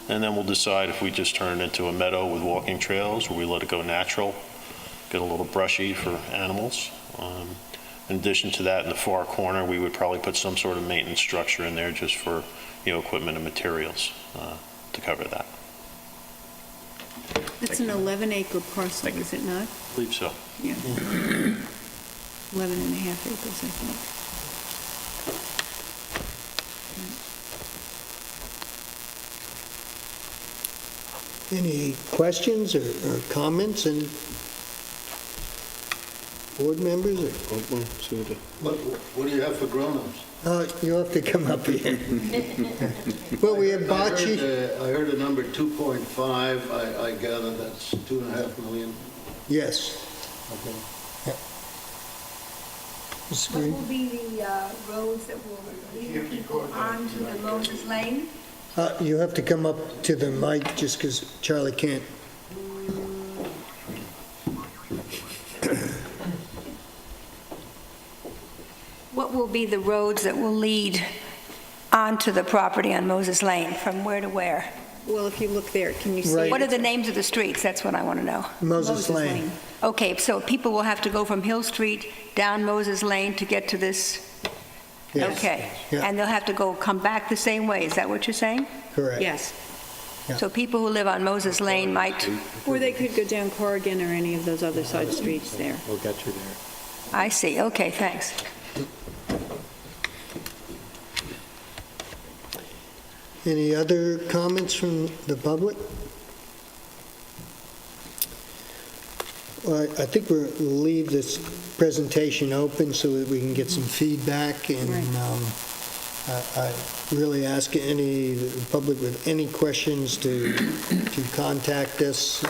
S11: And then we'll decide if we just turn it into a meadow with walking trails, or we let it go natural, get a little brushy for animals. In addition to that, in the far corner, we would probably put some sort of maintenance structure in there just for, equipment and materials to cover that.
S9: It's an 11-acre parcel, is it not?
S11: I believe so.
S9: Yeah. 11 and a half acres, I think.
S1: Any questions or comments, and board members?
S7: What do you have for grown-ups?
S1: You'll have to come up here. Well, we have bocce.
S7: I heard a number 2.5. I gather that's 2.5 million.
S1: Yes.
S7: Okay.
S1: Ms.
S14: What
S1: Green?
S14: will be the roads that will lead people onto the Moses Lane?
S1: You have to come up to the mic just because Charlie can't.
S14: What will be the roads that will lead onto the property on Moses Lane, from where to where?
S9: Well, if you look there, can you see?
S1: Right.
S14: What are the names of the streets? That's what I want to know.
S1: Moses Lane.
S14: Okay, so people will have to go from Hill Street down Moses Lane to get to this?
S1: Yes.
S14: Okay.
S1: Yeah.
S14: And they'll have to come back the same way, is that what you're saying?
S1: Correct.
S9: Yes.
S1: Yeah.
S14: So people who live on Moses Lane might,
S9: Or they could go down Corrigan or any of those other side streets there.
S7: We'll get you there.
S14: I see, okay, thanks.
S1: Any other comments from the public? Well, I think we'll leave this presentation open so that we can get some feedback, and I really ask any the public with any questions to contact us.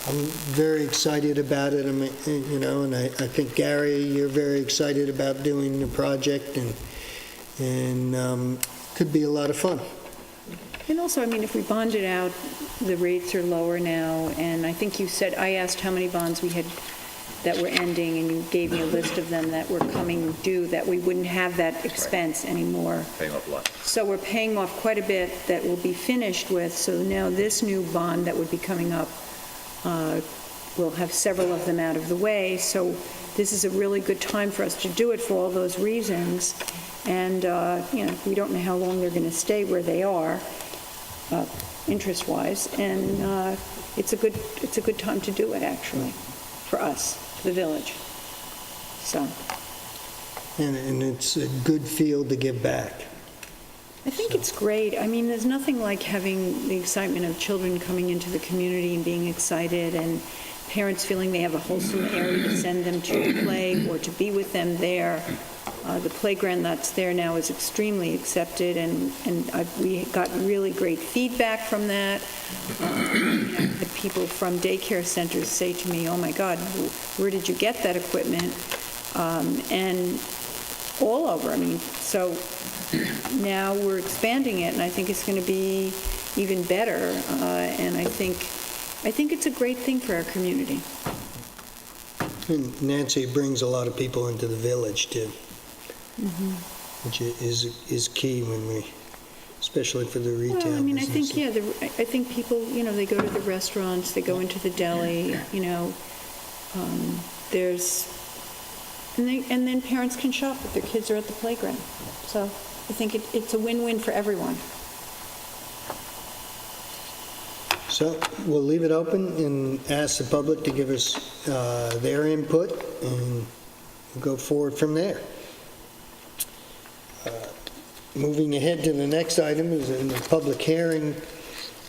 S1: I'm very excited about it, and I think, Gary, you're very excited about doing the project, and could be a lot of fun.
S9: And also, if we bond it out, the rates are lower now, and I think you said, I asked how many bonds we had that were ending, and you gave me a list of them that were coming due, that we wouldn't have that expense anymore.
S3: Paying off a lot.
S9: So we're paying off quite a bit that we'll be finished with, so now this new bond that would be coming up, we'll have several of them out of the way, so this is a really good time for us to do it for all those reasons. And, we don't know how long they're going to stay where they are, interest-wise, and it's a good time to do it, actually, for us, the village. So.
S1: And it's a good field to give back.
S9: I think it's great. There's nothing like having the excitement of children coming into the community and being excited, and parents feeling they have a wholesome area to send them to play or to be with them there. The playground that's there now is extremely accepted, and we got really great feedback from that. The people from daycare centers say to me, "Oh my God, where did you get that equipment?" And all over, I mean, so now we're expanding it, and I think it's going to be even better, and I think it's a great thing for our community.
S1: And Nancy brings a lot of people into the village, too, which is key when we, especially for the retail
S9: Well, I mean, I think,
S1: businesses.
S9: I think people, they go to the restaurants, they go into the deli, and then parents can shop if their kids are at the playground. So I think it's a win-win for everyone.
S1: So we'll leave it open and ask the public to give us their input, and we'll go forward from there. Moving ahead to the next item is in the public hearing.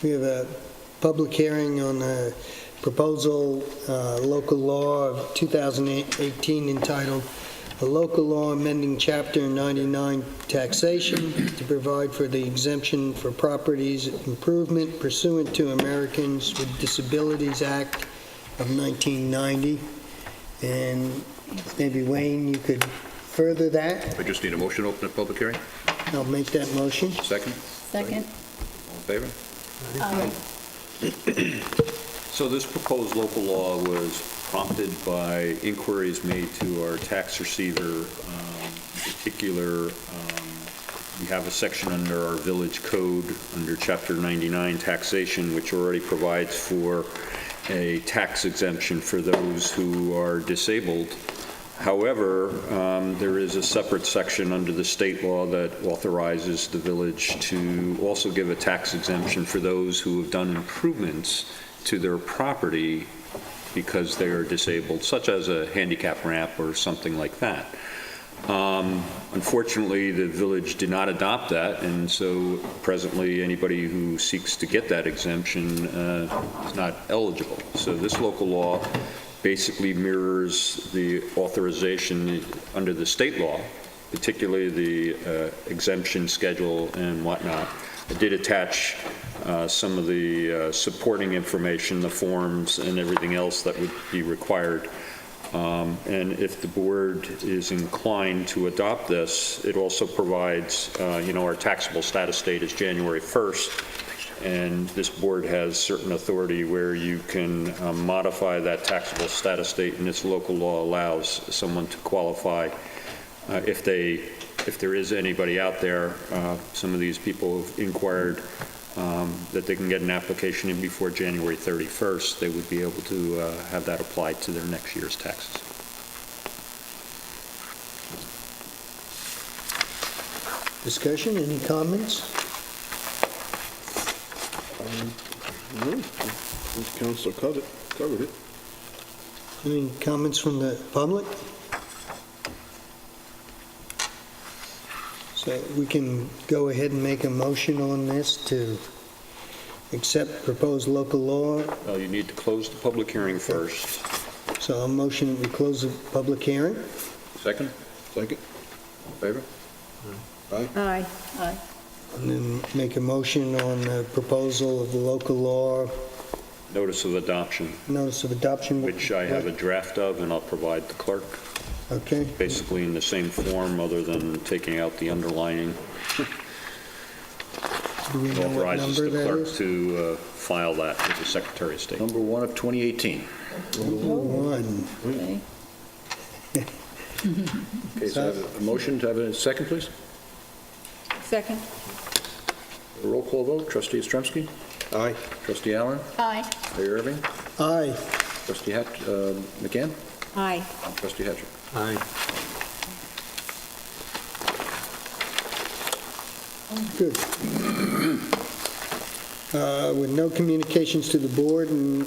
S1: We have a public hearing on a proposal, local law of 2018 entitled "A Local Law Amending Chapter 99 Taxation to Provide for the Exemption for Properties Improvement Pursuant to Americans with Disabilities Act of 1990. And maybe, Wayne, you could further that?
S2: I just need a motion to open the public hearing.
S1: I'll make that motion.
S2: Second?
S13: Second.
S2: All in favor?
S5: So this proposed local law was prompted by inquiries made to our tax receiver. In particular, we have a section under our village code, under Chapter 99 taxation, which already provides for a tax exemption for those who are disabled. However, there is a separate section under the state law that authorizes the village to also give a tax exemption for those who have done improvements to their property because they are disabled, such as a handicap ramp or something like that. Unfortunately, the village did not adopt that, and so presently anybody who seeks to get that exemption is not eligible. So this local law basically mirrors the authorization under the state law, particularly the exemption schedule and whatnot. I did attach some of the supporting information, the forms and everything else that would be required. And if the board is inclined to adopt this, it also provides, our taxable status date is January 1st, and this board has certain authority where you can modify that taxable status date, and this local law allows someone to qualify if there is anybody out there. Some of these people have inquired that they can get an application in before January 31st. They would be able to have that applied to their next year's taxes.
S1: Discussion, any comments?
S6: No, Council covered it.
S1: Any comments from the public? So we can go ahead and make a motion on this to accept proposed local law.
S5: Well, you need to close the public hearing first.
S1: So I'll motion that we close the public hearing.
S2: Second?
S6: Second.
S2: All in favor? Aye.
S9: Aye. Aye.
S1: And then make a motion on the proposal of the local law,
S5: Notice of adoption,
S1: notice of adoption.
S5: which I have a draft of, and I'll provide the clerk.
S1: Okay,
S5: Basically in the same form, other than taking out the underlining.
S1: do we know what
S5: Authorizes
S1: number
S5: the
S1: that
S5: clerk
S1: is?
S5: to file that with the Secretary of State.
S2: Number 1 of 2018.
S1: One.
S13: Okay.
S2: Okay, so I have a motion to have a second, please.
S9: Second.
S2: A roll call vote. Trustee Ostremski?
S6: Aye.
S2: Trustee Allen?
S13: Aye.
S2: Mayor Irving?
S1: Aye.
S2: Trustee McCann?
S9: Aye.
S2: Trustee Hatcher?
S6: Aye.
S1: Good. With no communications to the board, and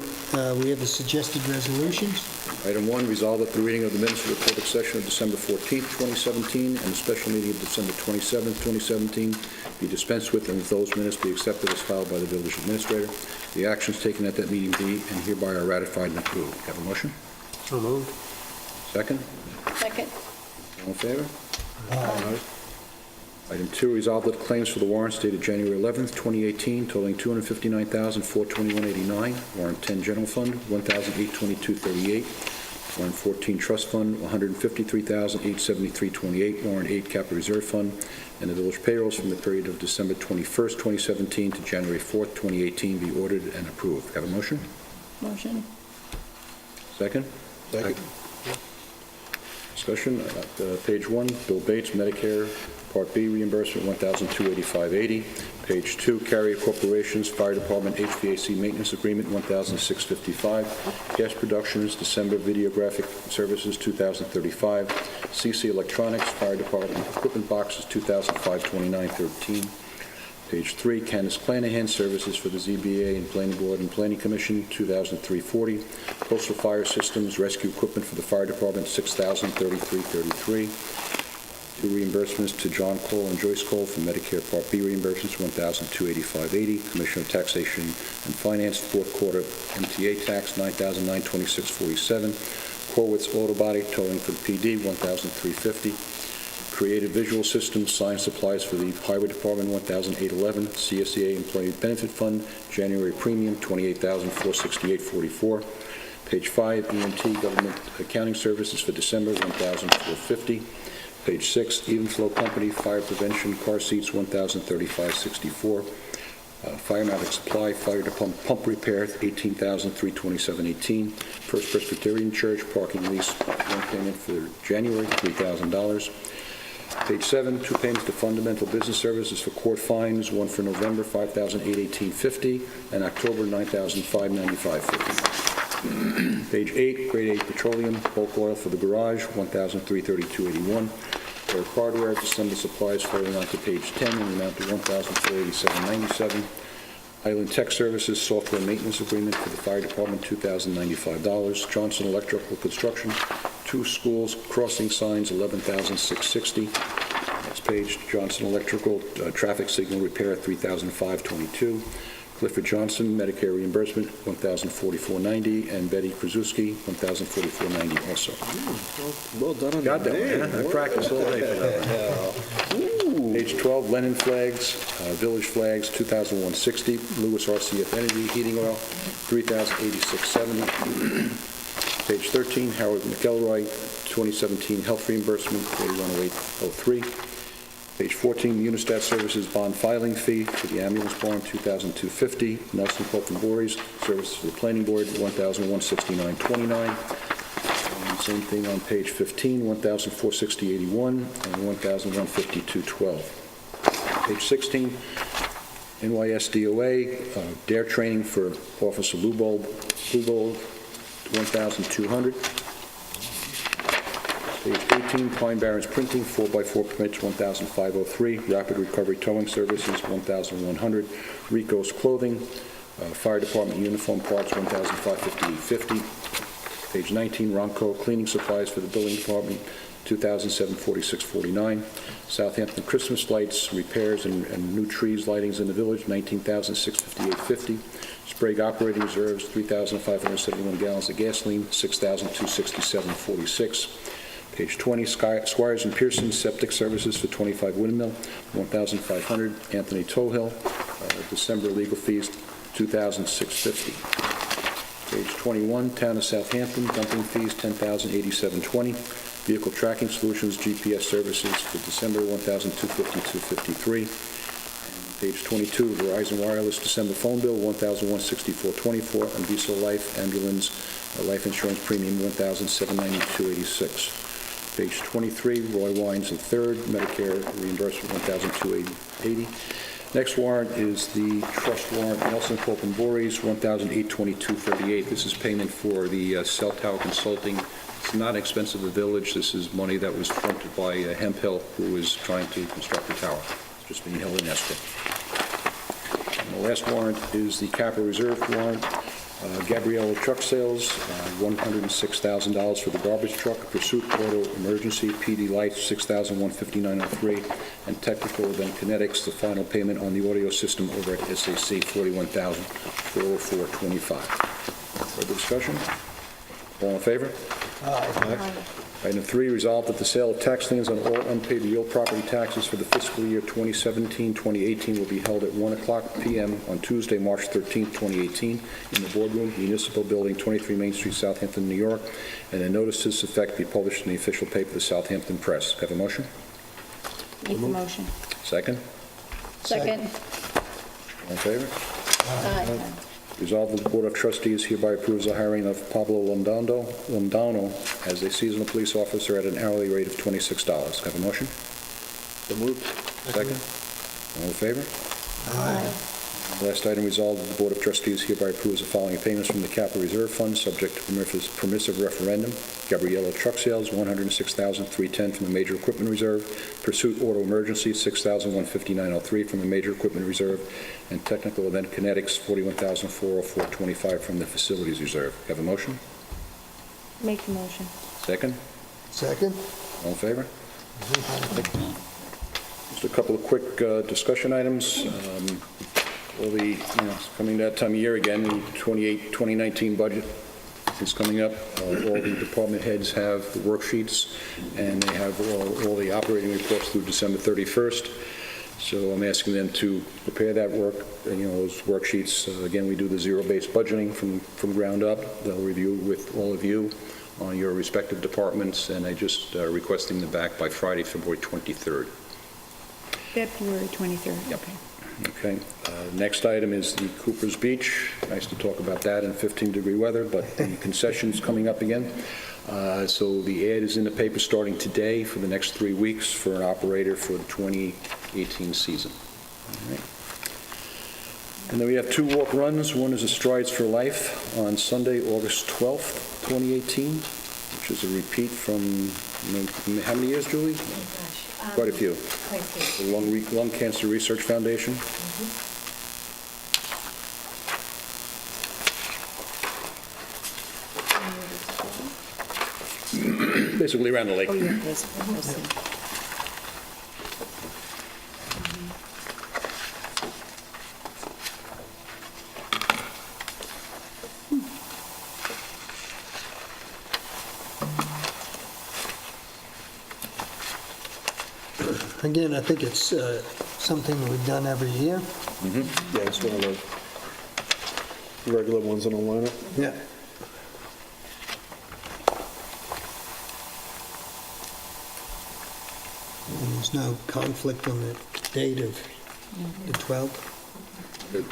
S1: we have the suggested resolutions.
S2: Item 1, resolve that the reading of the minutes of the public session of December 14th, 2017, and the special meeting of December 27th, 2017 be dispensed with, and with those minutes be accepted as filed by the village administrator. The actions taken at that meeting be and hereby are ratified and approved. Have a motion?
S1: So moved.
S2: Second?
S13: Second.
S2: All in favor? Item 2, resolve that claims for the warrants dated January 11th, 2018, totaling $259,421.89. Warrant 10, General Fund, $1,822.38. Warrant 14, Trust Fund, $153,873.28. Warrant 8, Capital Reserve Fund, and the village payrolls from the period of December 21st, 2017 to January 4th, 2018 be ordered and approved. Have a motion?
S13: Motion.
S2: Second? Second. Discussion, page 1, Bill Bates, Medicare, Part B reimbursement, $1,285.80. Page 2, Carrier Corporation's Fire Department HVAC Maintenance Agreement, $1,655. Gas Productions, December Videographic Services, $2,035. CC Electronics, Fire Department Equipment Boxes, $2,529.13. Page 3, Candace Clanahan, Services for the ZBA and Planning Board and Planning Commission, $2,340. Coastal Fire Systems, Rescue Equipment for the Fire Department, $6,033.33. 2 reimbursements to John Cole and Joyce Cole for Medicare Part B reimbursements, $1,285.80. Commissioner of Taxation and Finance, fourth quarter MTA tax, $9,926.47. Corwitz Auto Body, towing for the PD, $1,350. Creative Visual Systems, Science Supplies for the Highway Department, $1,811. CSEA Employee Benefit Fund, January Premium, $28,468.44. Page 5, EMT Government Accounting Services for December, $1,450. Page 6, Evenflow Company, Fire Prevention Car Seats, $1,035.64. Firematic Supply, Fire Department Pump Repair, $18,327.18. First Presbyterian Church, Parking Lease, one payment for January, $3,000. Page 7, 2 payments to Fundamental Business Services for court fines, one for November, $5,818.50, and October, $9,595.50. Page 8, Grade 8 Petroleum, bulk oil for the garage, $1,332.81. Air hardware, December supplies falling onto page 10 in the amount of $1,487.97. Island Tech Services, software maintenance agreement for the fire department, $2,095. Johnson Electrical Construction, 2 schools, crossing signs, $11,660. Next page, Johnson Electrical, traffic signal repair, $3,522. Clifford Johnson, Medicare reimbursement, $1,044.90, and Betty Krasuski, $1,044.90 also.
S6: Well done on
S2: Got that
S6: that.
S2: one, huh? I practiced all day for that one. Page 12, Lennon Flags, Village Flags, $2,160. Lewis RCF Energy Heating Oil, $3,086.70. Page 13, Howard McElroy, 2017 Health Reimbursement, $8108.03. Page 14, Unistat Services Bond Filing Fee for the Ambulance Barn, $2,250. Nelson Pope and Bories Services for the Planning Board, $1,169.29. Same thing on page 15, $1,460.81 and $1,152.12. Page 16, NYSDOA, DARE training for Officer Lubold, $1,200. Page 18, Pine Barrens Printing, 4x4 permits, $1,503. Rapid Recovery Towing Services, $1,100. Rico's Clothing, Fire Department Uniform Parts, $1,558.50. Page 19, Ronco Cleaning Supplies for the Building Department, $2,746.49. Southampton Christmas Lights, repairs and new trees lightings in the village, $19,658.50. Sprague Operating Reserves, 3,571 gallons of gasoline, $6,267.46. Page 20, Squires and Pearson Septic Services for 25 Windmill, $1,500. Anthony Tohill, December legal fees, $2,650. Page 21, Town of Southampton, dumping fees, $10,087.20. Vehicle Tracking Solutions, GPS Services for December, $1,252.53. Page 22, Verizon Wireless December phone bill, $1,164.24, and Visa Life Ambulance Life Insurance Premium, $1,792.86. Page 23, Roy Wines III, Medicare reimbursement, $1,280.80. Next warrant is the trust warrant, Nelson Pope and Bories, $1,822.38. This is payment for the cell tower consulting. It's not expensive to the village. This is money that was fronted by Hemphill, who is trying to construct the tower. It's just being held in escrow. And the last warrant is the capital reserve warrant. Gabriella Truck Sales, $106,000 for the garbage truck. Pursuit Auto Emergency, PD Lights, $6,159.03. And Technical Event Kinetics, the final payment on the audio system over at SAC, $41,404.25. Further discussion? All in favor? Item 3, resolved that the sale of tax liens on all unpaid real property taxes for the fiscal year 2017-2018 will be held at 1:00 p.m. on Tuesday, March 13th, 2018, in the Boardroom, Municipal Building, 23 Main Street, Southampton, New York, and a notice to this effect be published in the official paper, the Southampton Press. Have a motion?
S13: Make the motion.
S2: Second?
S13: Second.
S2: All in favor?
S13: Aye.
S2: Resolved that the Board of Trustees hereby approves the hiring of Pablo Londano as a seasonal police officer at an hourly rate of $26. Have a motion?
S6: So moved.
S2: Second? All in favor?
S13: Aye.
S2: Last item, resolved that the Board of Trustees hereby approves the following payments from the Capital Reserve Fund, subject to permissive referendum. Gabriella Truck Sales, $106,310 from the Major Equipment Reserve. Pursuit Auto Emergency, $6,159.03 from the Major Equipment Reserve. And Technical Event Kinetics, $41,404.25 from the Facilities Reserve. Have a motion?
S13: Make the motion.
S2: Second?
S1: Second?
S2: All in favor? Just a couple of quick discussion items. All the, it's coming that time of year again, the 2019 budget is coming up. All the department heads have the worksheets, and they have all the operating reports through December 31st. So I'm asking them to prepare that work, those worksheets. Again, we do the zero-based budgeting from ground up. They'll review with all of you on your respective departments, and I just requesting them back by Friday, February 23rd.
S9: February 23rd.
S2: Yep.
S9: Okay.
S2: Okay. Next item is the Cooper's Beach. Nice to talk about that in 15-degree weather, but the concession's coming up again. So the ad is in the paper starting today for the next 3 weeks for an operator for the 2018 season. All right. And then we have 2 walk runs. One is a Strides for Life on Sunday, August 12th, 2018, which is a repeat from, how many years, Julie? Quite a few. The Lung Cancer Research Foundation. Basically around the lake.
S13: Oh, yeah, yes, I see.
S1: Again, I think it's something that we've done every year.
S6: Yeah, it's one of the regular ones in the lineup.
S1: Yeah. And there's no conflict on the date of the 12th.
S2: Good.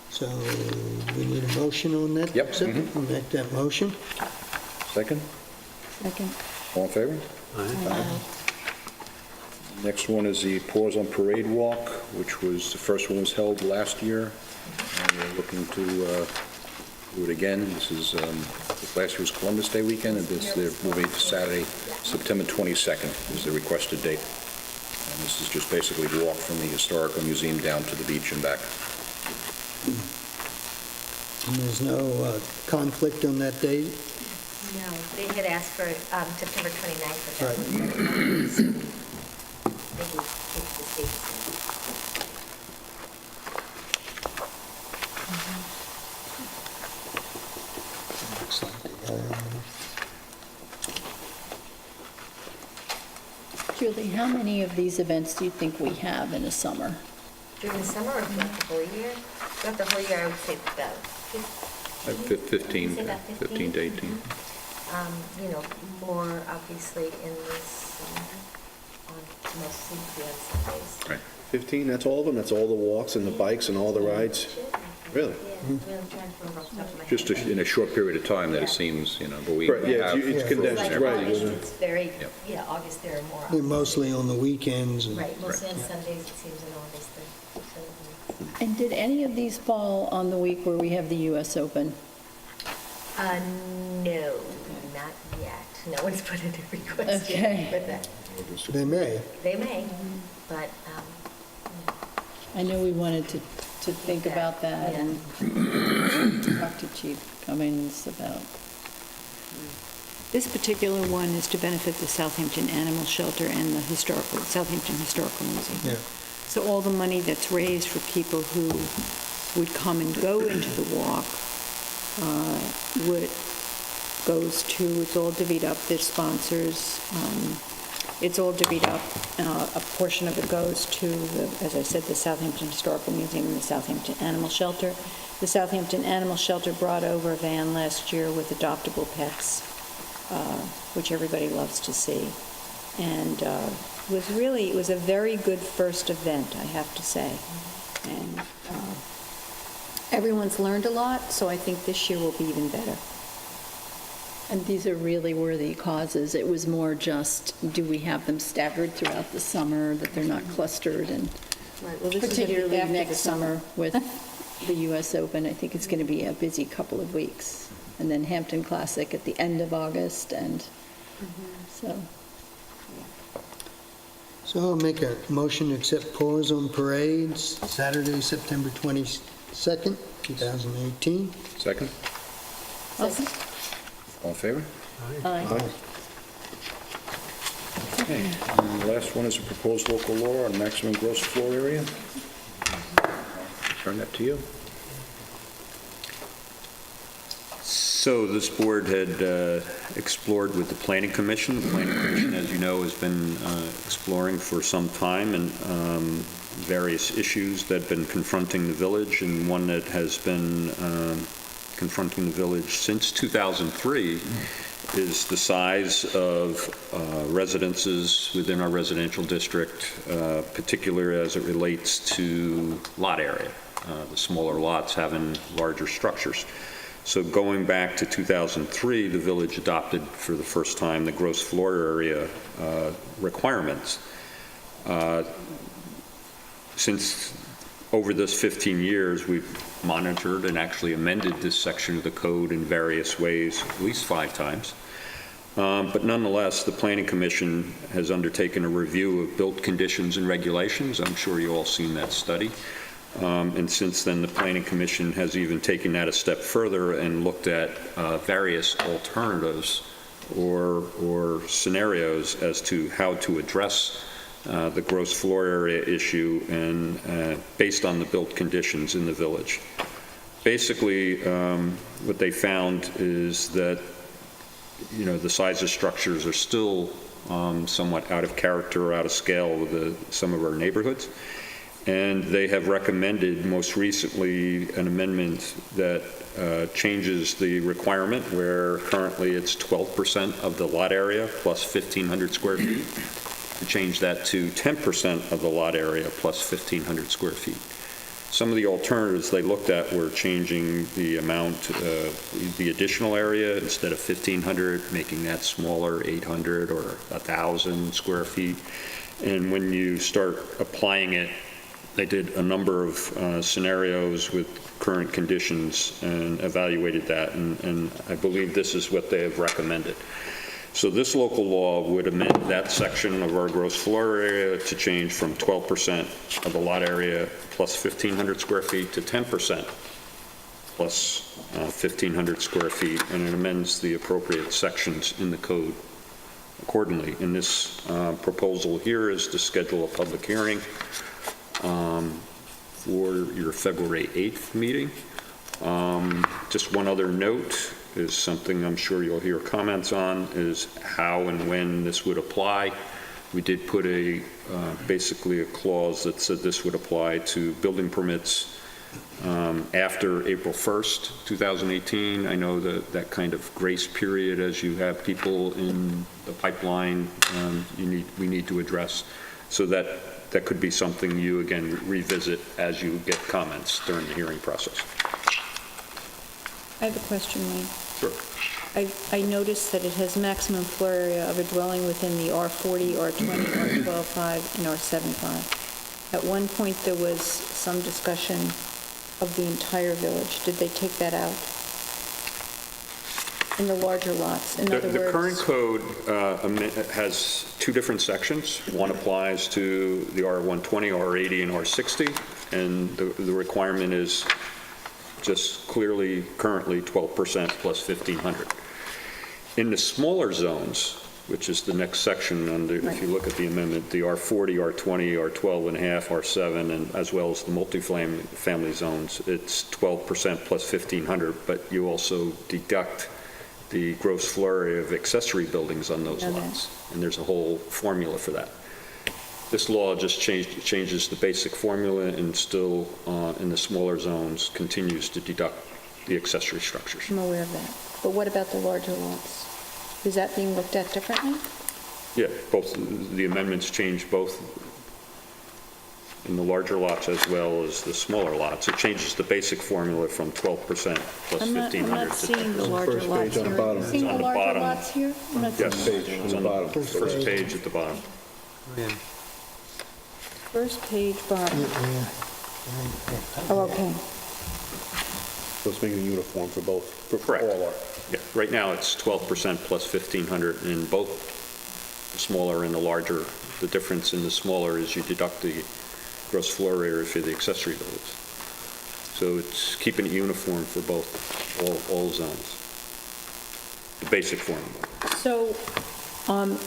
S1: So we need a motion on that?
S2: Yep.
S1: We'll make that motion.
S2: Second?
S13: Second.
S2: All in favor?
S13: Aye.
S2: Next one is the Pause on Parade Walk, which was, the first one was held last year, and we're looking to do it again. This is, last year was Columbus Day weekend, and they're moving it to Saturday, September 22nd is the requested date. And this is just basically a walk from the Historical Museum down to the beach and back.
S1: And there's no conflict on that date?
S15: No, they had asked for September 29th, but that
S1: Right.
S15: was very late. So they would keep the date.
S1: Looks like
S13: Julie, how many of these events do you think we have in a summer?
S15: During the summer or throughout the whole year? Throughout the whole year, I would say about
S2: 15
S15: Say about
S2: 15 to 18.
S15: More obviously in this summer, mostly on Sundays.
S2: Right.
S6: 15, that's all of them? That's all the walks and the bikes and all the rides? Really?
S15: Yeah, I'm trying to remember off the top of my head.
S2: Just in a short period of time that it seems, but we
S6: Right, yeah,
S2: have...
S6: it's condensed,
S15: Like
S6: right.
S15: August, it's very,
S2: Yep.
S15: August there are more.
S1: they're mostly on the weekends. And
S15: Right, mostly on Sundays, it seems, in August.
S13: And did any of these fall on the week where we have the US Open?
S15: No, not yet. No one's put in a request
S13: Okay.
S15: yet for that.
S1: They may.
S15: They may, but,
S13: I know we wanted to think about that and talk to Chief Cummings about.
S9: This particular one is to benefit the Southampton Animal Shelter and the Southampton Historical Museum.
S1: Yeah.
S9: So all the money that's raised for people who would come and go into the walk goes to, it's all divvied up, there's sponsors, it's all divvied up. A portion of it goes to, as I said, the Southampton Historical Museum and the Southampton Animal Shelter. The Southampton Animal Shelter brought over a van last year with adoptable pets, which everybody loves to see. And it was a very good first event, I have to say. And everyone's learned a lot, so I think this year will be even better.
S13: And these are really worthy causes. It was more just, do we have them staggered throughout the summer, that they're not clustered? And
S9: Right, well, this is
S13: particularly
S9: after the
S13: next summer with the U.S. Open, I think it's going to be a busy couple of weeks. And then Hampton Classic at the end of August, and so.
S1: So I'll make a motion to accept pause on parades, Saturday, September 22nd, 2018.
S2: Second?
S13: Second.
S2: All in favor?
S13: Aye.
S2: Okay, and the last one is a proposed local law on maximum gross floor area. Turn that to you.
S5: So this board had explored with the Planning Commission. The Planning Commission, as you know, has been exploring for some time and various issues that have been confronting the village, and one that has been confronting the village since 2003 is the size of residences within our residential district, particularly as it relates to lot area, the smaller lots having larger structures. So going back to 2003, the village adopted for the first time the gross floor area requirements. Since over this 15 years, we've monitored and actually amended this section of the code in various ways, at least 5 times. But nonetheless, the Planning Commission has undertaken a review of built conditions and regulations. I'm sure you all seen that study. And since then, the Planning Commission has even taken that a step further and looked at various alternatives or scenarios as to how to address the gross floor area issue and based on the built conditions in the village. Basically, what they found is that, you know, the size of structures are still somewhat out of character or out of scale with some of our neighborhoods. And they have recommended most recently an amendment that changes the requirement where currently it's 12% of the lot area plus 1,500 square feet, to change that to 10% of the lot area plus 1,500 square feet. Some of the alternatives they looked at were changing the amount, the additional area, instead of 1,500, making that smaller, 800 or 1,000 square feet. And when you start applying it, they did a number of scenarios with current conditions and evaluated that, and I believe this is what they have recommended. So this local law would amend that section of our gross floor area to change from 12% of the lot area plus 1,500 square feet to 10% plus 1,500 square feet, and it amends the appropriate sections in the code accordingly. And this proposal here is to schedule a public hearing for your February 8th meeting. Just one other note is something I'm sure you'll hear comments on, is how and when this would apply. We did put basically a clause that said this would apply to building permits after April 1st, 2018. I know that kind of grace period, as you have people in the pipeline, we need to address. So that could be something you, again, revisit as you get comments during the hearing process.
S9: I have a question, Wayne.
S2: Sure.
S9: I noticed that it has maximum floor area of a dwelling within the R40, R20, R12.5, and R7.5. At one point, there was some discussion of the entire village. Did they take that out? In the larger lots, in other words?
S5: The current code has 2 different sections. One applies to the R120, R80, and R60, and the requirement is just clearly currently 12% plus 1,500. In the smaller zones, which is the next section under, if you look at the amendment, the R40, R20, R12 and a half, R7, and as well as the multifamily zones, it's 12% plus 1,500, but you also deduct the gross floor area of accessory buildings on those lots. And there's a whole formula for that. This law just changes the basic formula and still, in the smaller zones, continues to deduct the accessory structures.
S9: I'm aware of that. But what about the larger lots? Is that being looked at differently?
S5: Yeah, both, the amendments change both in the larger lots as well as the smaller lots. It changes the basic formula from 12% plus 1,500
S9: I'm not
S5: to
S9: seeing the larger
S6: First
S9: lots
S6: page on the
S9: here.
S6: bottom.
S9: Are you seeing
S5: It's on
S9: the
S5: the
S9: larger
S5: bottom.
S9: lots here? I'm not
S5: Yes,
S9: seeing-
S5: it's on the first page at the bottom.
S9: First page, bottom. Oh, okay.
S6: So it's making it uniform for both, for
S5: Correct.
S6: all our.
S5: Yeah, right now it's 12% plus 1,500 in both the smaller and the larger. The difference in the smaller is you deduct the gross floor area for the accessory buildings. So it's keeping it uniform for both, all zones. The basic formula.
S9: So on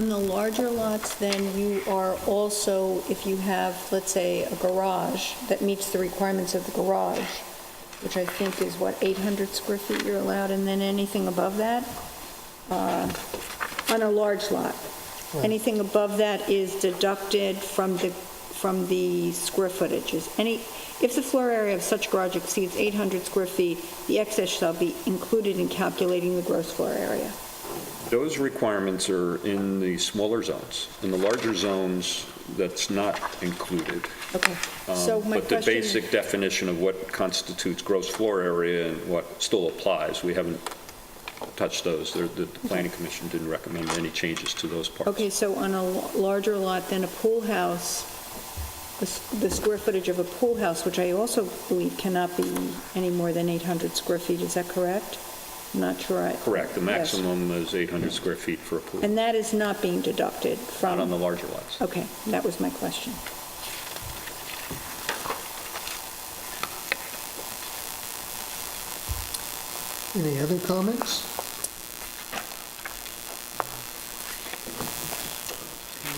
S9: the larger lots, then you are also, if you have, let's say, a garage that meets the requirements of the garage, which I think is, what, 800 square feet you're allowed, and then anything above that, on a large lot, anything above that is deducted from the square footages. If the floor area of such garage exceeds 800 square feet, the excess shall be included in calculating the gross floor area.
S5: Those requirements are in the smaller zones. In the larger zones, that's not included.
S9: Okay, so my
S5: But the
S9: question...
S5: basic definition of what constitutes gross floor area and what still applies, we haven't touched those. The Planning Commission didn't recommend any changes to those parts.
S9: Okay, so on a larger lot than a pool house, the square footage of a pool house, which I also believe cannot be any more than 800 square feet, is that correct? I'm not sure.
S5: Correct. The
S9: Yes.
S5: maximum is 800 square feet for a pool,
S9: And that is not being deducted from...
S5: not on the larger lots.
S9: Okay, that was my question.
S1: Any other comments?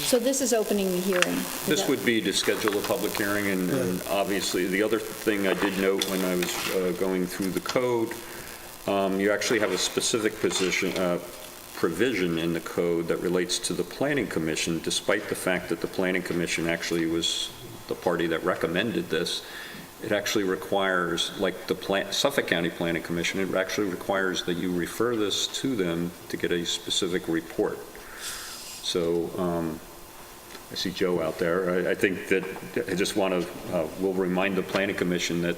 S9: So this is opening the hearing. Is
S5: This
S9: that-
S5: would be to schedule a public hearing, and obviously, the other thing I did note when I was going through the code, you actually have a specific provision in the code that relates to the Planning Commission, despite the fact that the Planning Commission actually was the party that recommended this. It actually requires, like the Suffolk County Planning Commission, it actually requires that you refer this to them to get a specific report. So I see Joe out there. I think that I just want to, we'll remind the Planning Commission that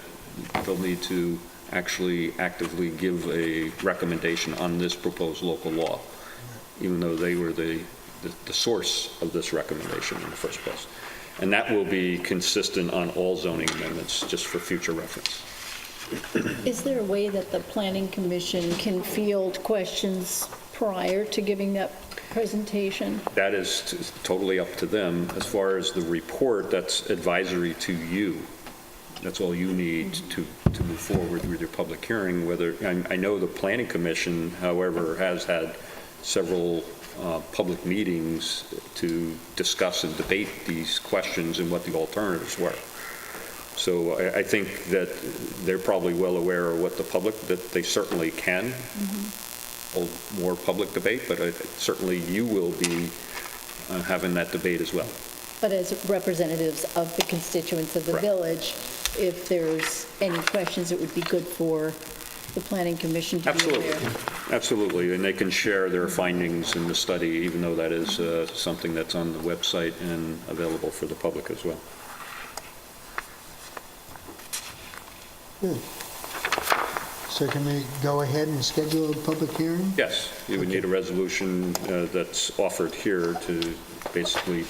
S5: they'll need to actually actively give a recommendation on this proposed local law, even though they were the source of this recommendation in the first place. And that will be consistent on all zoning amendments, just for future reference.
S13: Is there a way that the Planning Commission can field questions prior to giving that presentation?
S5: That is totally up to them. As far as the report, that's advisory to you. That's all you need to move forward with your public hearing. Whether, I know the Planning Commission, however, has had several public meetings to discuss and debate these questions and what the alternatives were. So I think that they're probably well aware of what the public, that they certainly can hold more public debate, but certainly you will be having that debate as well.
S13: But as representatives of the constituents of the village, if there's any questions, it would be good for the Planning Commission to be aware.
S5: Absolutely, and they can share their findings in the study, even though that is something that's on the website and available for the public as well.
S1: Good. So can we go ahead and schedule a public hearing?
S5: Yes, you would need a resolution that's offered here to basically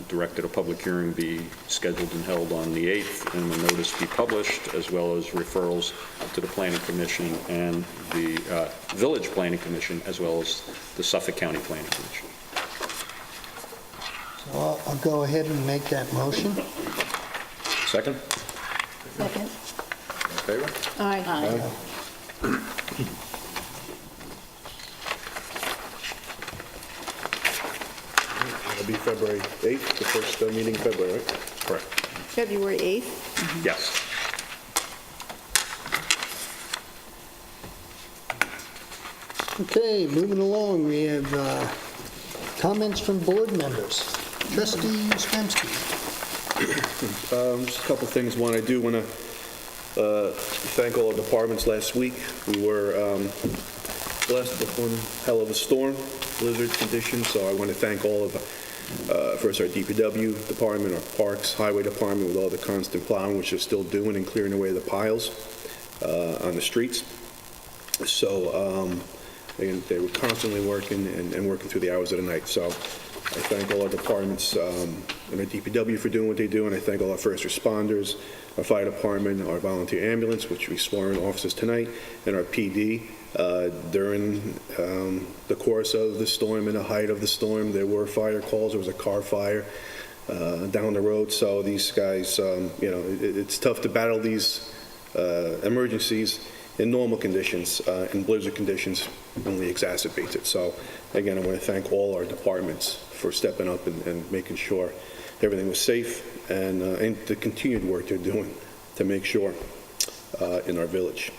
S5: direct that a public hearing be scheduled and held on the 8th, and the notice be published, as well as referrals to the Planning Commission and the Village Planning Commission, as well as the Suffolk County Planning Commission.
S1: So I'll go ahead and make that motion.
S5: Second?
S13: Second.
S5: In favor?
S9: Aye.
S6: It'll be February 8th, the first meeting in February, right?
S5: Correct.
S9: February 8th?
S5: Yes.
S1: Okay, moving along, we have comments from board members. Trustee Uspensky.
S6: Just a couple things. One, I do want to thank all our departments last week. We were blessed with one hell of a storm, blizzard conditions, so I want to thank all of, first our DPW department, our Parks, Highway Department with all the constant plowing, which they're still doing and clearing away the piles on the streets. So, they were constantly working and working through the hours of the night. So I thank all our departments and our DPW for doing what they do, and I thank all our first responders, our fire department, our volunteer ambulance, which we swore in officers tonight, and our PD. During the course of the storm and the height of the storm, there were fire calls. There was a car fire down the road. So these guys, it's tough to battle these emergencies in normal conditions. In blizzard conditions, only exacerbates it. So again, I want to thank all our departments for stepping up and making sure everything was safe and the continued work they're doing to make sure in our village.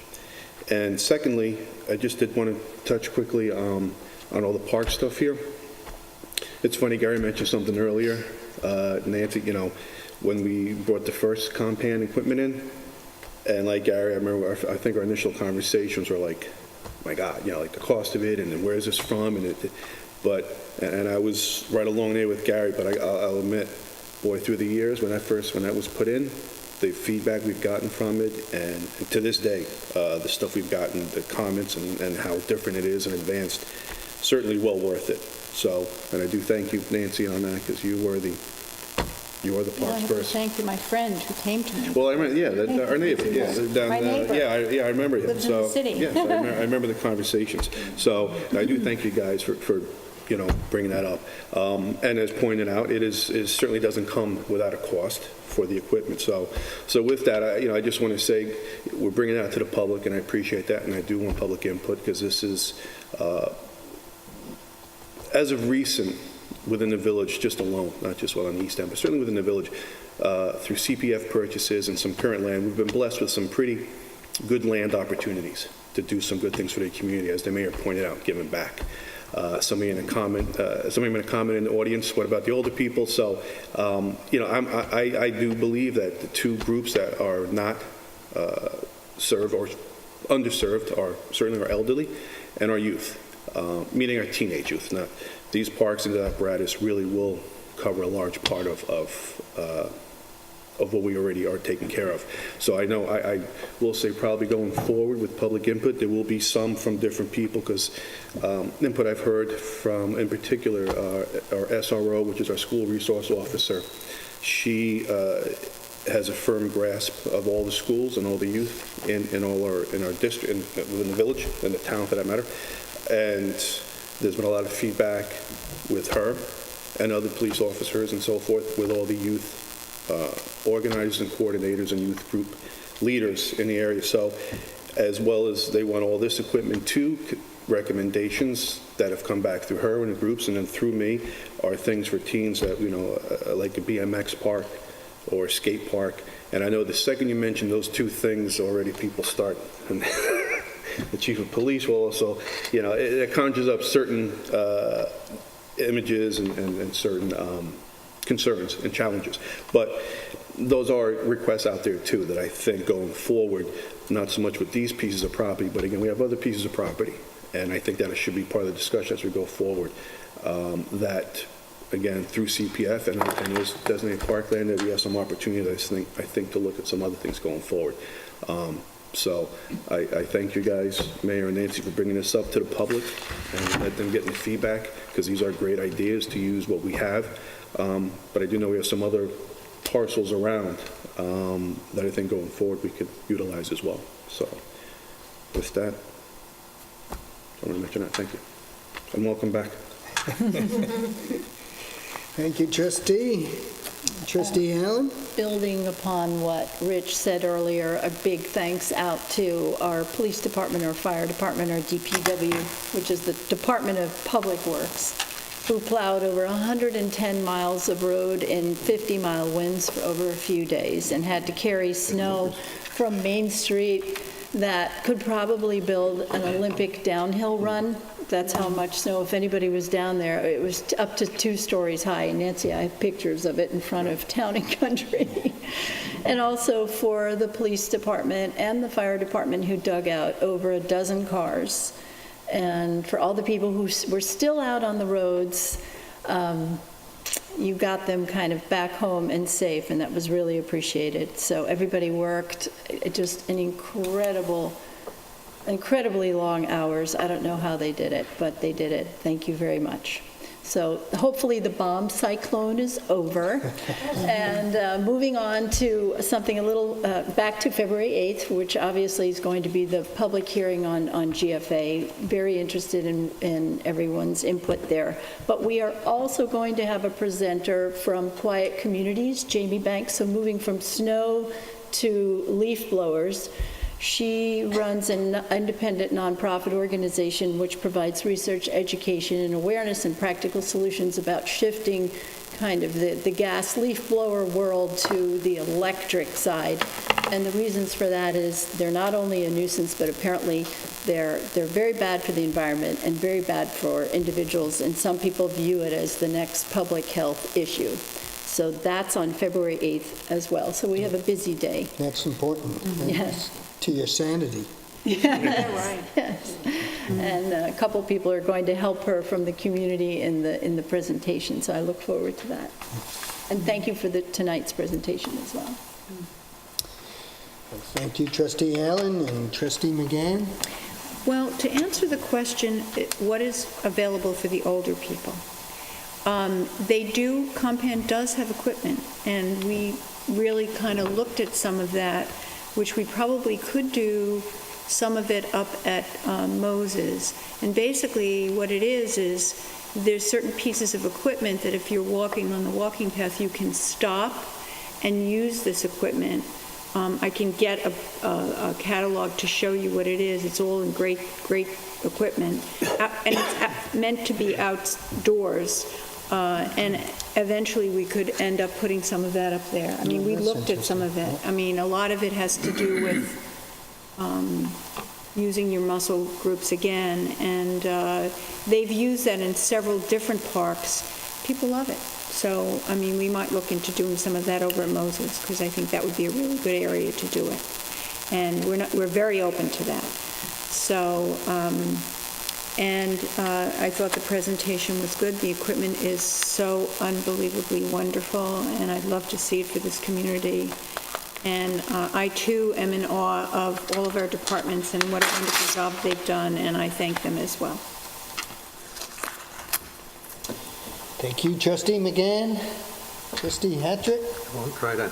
S6: And secondly, I just did want to touch quickly on all the park stuff here. It's funny, Gary mentioned something earlier. Nancy, when we brought the first compound equipment in, and like Gary, I remember, I think our initial conversations were like, my God, like the cost of it, and then where's this from, and I was right along there with Gary, but I'll admit, boy, through the years when that was put in, the feedback we've gotten from it, and to this day, the stuff we've gotten, the comments and how different it is and advanced, certainly well worth it. So, and I do thank you, Nancy, on that, because you are the parks person.
S13: Thank you, my friend who came to me.
S6: Well, I remember, our neighbor, down,
S13: My neighbor.
S6: I remember him.
S13: Lives in the city.
S6: Yes, I remember the conversations. So I do thank you guys for bringing that up. And as pointed out, it certainly doesn't come without a cost for the equipment. So with that, I just want to say we're bringing that to the public, and I appreciate that, and I do want public input because this is, as of recent, within the village just alone, not just on the East End, but certainly within the village, through CPF purchases and some current land, we've been blessed with some pretty good land opportunities to do some good things for the community, as the mayor pointed out, giving back. Somebody made a comment in the audience, what about the older people? So, I do believe that the two groups that are not served or underserved are certainly our elderly and our youth, meaning our teenage youth. Now, these parks and the apparatus really will cover a large part of what we already are taking care of. So I know I will say probably going forward with public input, there will be some from different people because input I've heard from, in particular, our SRO, which is our school resource officer. She has a firm grasp of all the schools and all the youth in our district, within the village, and the town for that matter. And there's been a lot of feedback with her and other police officers and so forth with all the youth organizers and coordinators and youth group leaders in the area. So as well as they want all this equipment too, recommendations that have come back through her and the groups and then through me are things for teens that, like a BMX park or skate park. And I know the second you mention those two things, already people start. And the chief of police will also, it conjures up certain images and certain concerns and challenges. But those are requests out there too that I think going forward, not so much with these pieces of property, but again, we have other pieces of property. And I think that it should be part of the discussion as we go forward. That, again, through CPF and this designated parkland, that we have some opportunities, I think, to look at some other things going forward. So I thank you guys, Mayor and Nancy, for bringing this up to the public and let them get the feedback, because these are great ideas to use what we have. But I do know we have some other parcels around that I think going forward we could utilize as well. So with that, I want to mention that. Thank you. And welcome back.
S1: Thank you, Trustee. Trustee Allen?
S13: Building upon what Rich said earlier, a big thanks out to our police department, our fire department, our DPW, which is the Department of Public Works. who plowed over 110 miles of road in 50-mile winds for over a few days and had to carry snow from Main Street that could probably build an Olympic downhill run. That's how much snow, if anybody was down there, it was up to 2 stories high. Nancy, I have pictures of it in front of Town and Country. And also for the police department and the fire department who dug out over a dozen cars. And for all the people who were still out on the roads, you got them kind of back home and safe, and that was really appreciated. So everybody worked just an incredibly long hours. I don't know how they did it, but they did it. Thank you very much. So hopefully the bomb cyclone is over. And moving on to something a little, back to February 8th, which obviously is going to be the public hearing on GFA. Very interested in everyone's input there. But we are also going to have a presenter from Quiet Communities, Jamie Banks. So moving from snow to leaf blowers. She runs an independent nonprofit organization which provides research, education, and awareness and practical solutions about shifting kind of the gas leaf blower world to the electric side. And the reasons for that is they're not only a nuisance, but apparently they're very bad for the environment and very bad for individuals, and some people view it as the next public health issue. So that's on February 8th as well. So we have a busy day.
S1: That's important.
S13: Yes.
S1: To your sanity.
S13: Yes. Yes. And a couple people are going to help her from the community in the presentation, so I look forward to that. And thank you for tonight's presentation as well.
S1: Thank you, Trustee Allen and Trustee McGann.
S9: Well, to answer the question, what is available for the older people? Compan does have equipment, and we really kind of looked at some of that, which we probably could do some of it up at Moses. And basically what it is there's certain pieces of equipment that if you're walking on the walking path, you can stop and use this equipment. I can get a catalog to show you what it is. It's all in great equipment. And it's meant to be outdoors. And eventually we could end up putting some of that up there. I mean, we looked at some of it. I mean, a lot of it has to do with using your muscle groups again, and they've used that in several different parks. People love it. So, I mean, we might look into doing some of that over at Moses, because I think that would be a really good area to do it. And we're very open to that. So, I thought the presentation was good. The equipment is so unbelievably wonderful, and I'd love to see it for this community. And I, too, am in awe of all of our departments and what a wonderful job they've done, and I thank them as well.
S1: Thank you, Trustee McGann. Trustee Hattrick?
S16: I won't try to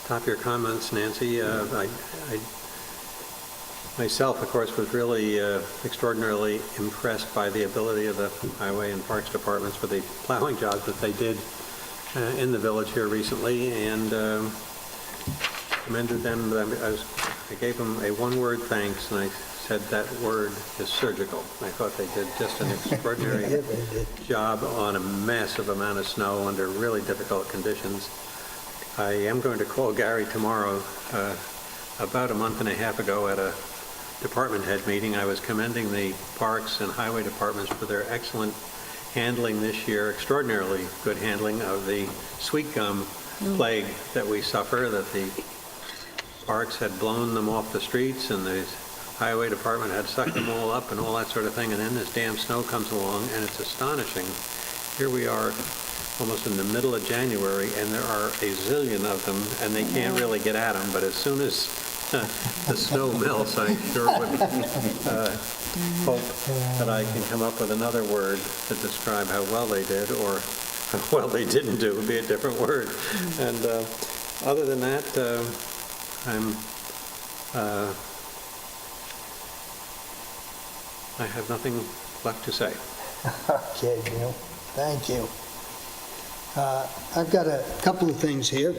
S16: top your comments, Nancy. I myself, of course, was really extraordinarily impressed by the ability of the Highway and Parks Departments for the plowing jobs that they did in the village here recently, and commended them. I gave them a one-word thanks, and I said that word is surgical. I thought they did just an extraordinary job on a massive amount of snow under really difficult conditions. I am going to call Gary tomorrow. About a month and a half ago at a department head meeting, I was commending the Parks and Highway departments for their excellent handling this year, extraordinarily good handling of the sweet gum plague that we suffer, that the parks had blown them off the streets and the Highway department had sucked them all up and all that sort of thing, and then this damn snow comes along, and it's astonishing. Here we are almost in the middle of January, and there are a zillion of them, and they can't really get at them, but as soon as the snow melts, I sure would hope that I can come up with another word to describe how well they did, or how well they didn't do would be a different word. And other than that, I have nothing left to say.
S1: Okay, Neil. Thank you. I've got a couple of things here.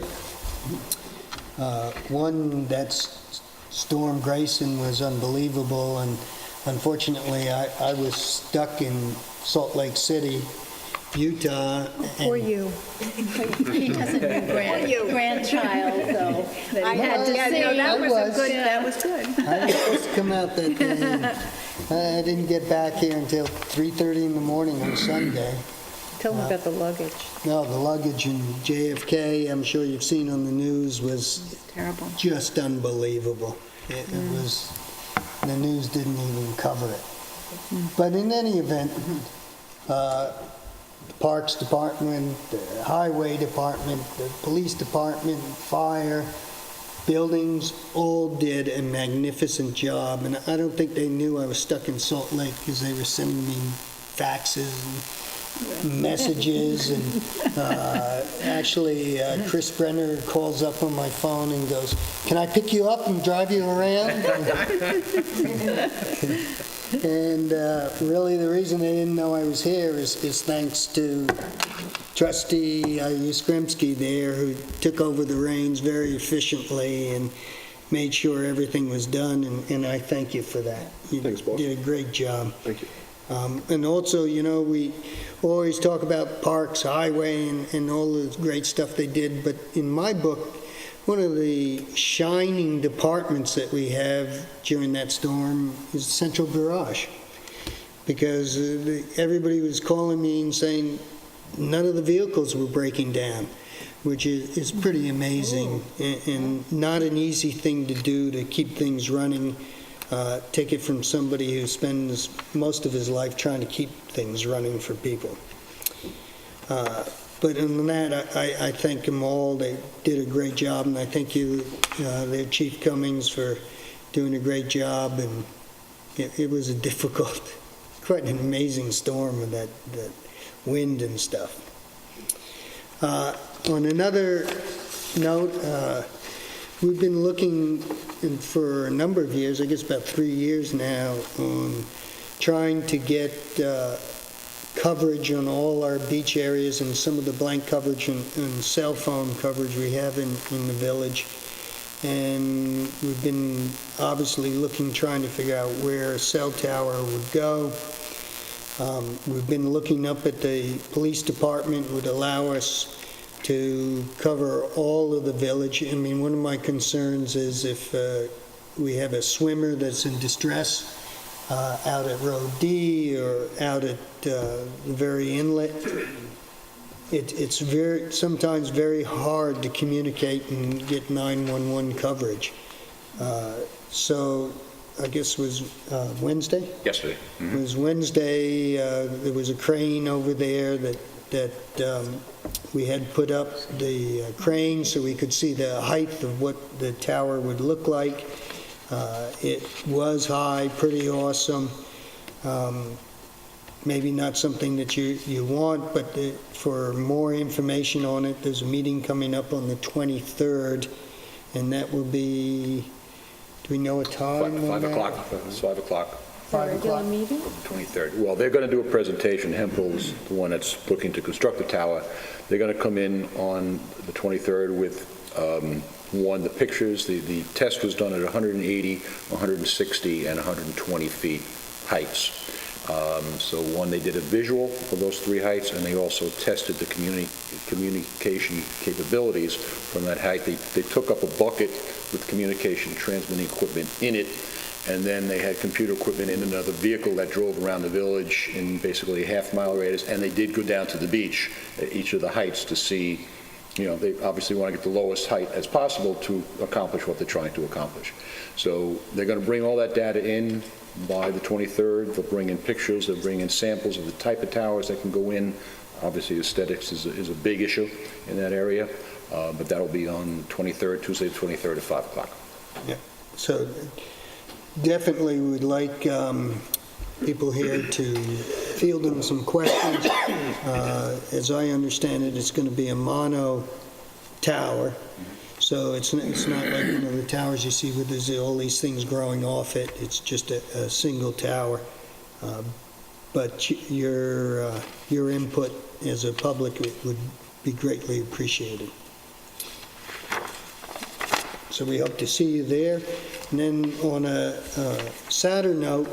S1: One, that's Storm Grayson was unbelievable, and unfortunately I was stuck in Salt Lake City Utah.
S9: For you.
S13: He has a new grandchild, though, that he had to see.
S9: That was
S1: was.
S9: a good, that was good.
S1: I was supposed to come out that day. And I didn't get back here until 3:30 in the morning on Sunday.
S9: Tell them about the luggage.
S1: No, the luggage in JFK, I'm sure you've seen on the news, was
S9: Terrible.
S1: just unbelievable. It was, the news didn't even cover it. But in any event, the Parks Department, the Highway Department, the Police Department, Fire, Buildings, all did a magnificent job. And I don't think they knew I was stuck in Salt Lake because they were sending me faxes and messages. And actually, Chris Brenner calls up on my phone and goes, "Can I pick you up and drive you around?" And really, the reason they didn't know I was here is thanks to Trustee Uskrimsky there, who took over the reins very efficiently and made sure everything was done, and I thank you for that. You did a great job.
S2: Thank you.
S1: And also, you know, we always talk about parks, highway, and all the great stuff they did, but in my book, one of the shining departments that we have during that storm is Central Garage, because everybody was calling me and saying none of the vehicles were breaking down, which is pretty amazing and not an easy thing to do, to keep things running. Take it from somebody who spends most of his life trying to keep things running for people. But in that, I thank them all. They did a great job, and I thank you, their Chief Cummings, for doing a great job. And it was a difficult, quite an amazing storm with that wind and stuff. On another note, we've been looking for a number of years, I guess about 3 years now, on trying to get coverage on all our beach areas and some of the blank coverage and cell phone coverage we have in the village. And we've been obviously looking, trying to figure out where a cell tower would go. We've been looking up at the police department would allow us to cover all of the village. I mean, one of my concerns is if we have a swimmer that's in distress out at Road D or out at the very inlet, it's sometimes very hard to communicate and get 911 coverage. So I guess it was Wednesday?
S2: Yesterday.
S1: It was Wednesday. There was a crane over there that we had put up the crane so we could see the height of what the tower would look like. It was high, pretty awesome. Maybe not something that you want, but for more information on it, there's a meeting coming up on the 23rd, and that will be, do we know a time?
S2: 5 o'clock. It's 5 o'clock.
S1: 5 o'clock.
S9: Meeting?
S2: 23rd. Well, they're going to do a presentation. Hempel's the one that's looking to construct the tower. They're going to come in on the 23rd with, the pictures. The test was done at 180, 160, and 120 feet heights. So they did a visual of those three heights, and they also tested the communication capabilities from that height. They took up a bucket with communication transmitting equipment in it, and then they had computer equipment in another vehicle that drove around the village in basically a half-mile radius, and they did go down to the beach at each of the heights to see, they obviously want to get the lowest height as possible to accomplish what they're trying to accomplish. So they're going to bring all that data in by the 23rd. They'll bring in pictures, they'll bring in samples of the type of towers that can go in. Obviously, aesthetics is a big issue in that area, but that'll be on 23rd, Tuesday the 23rd at 5 o'clock.
S1: Yeah, so definitely would like people here to field them some questions. As I understand it, it's going to be a mono tower. So it's not like, the towers you see where there's all these things growing off it. It's just a single tower. But your input as a public would be greatly appreciated. So we hope to see you there. And then on a sadder note,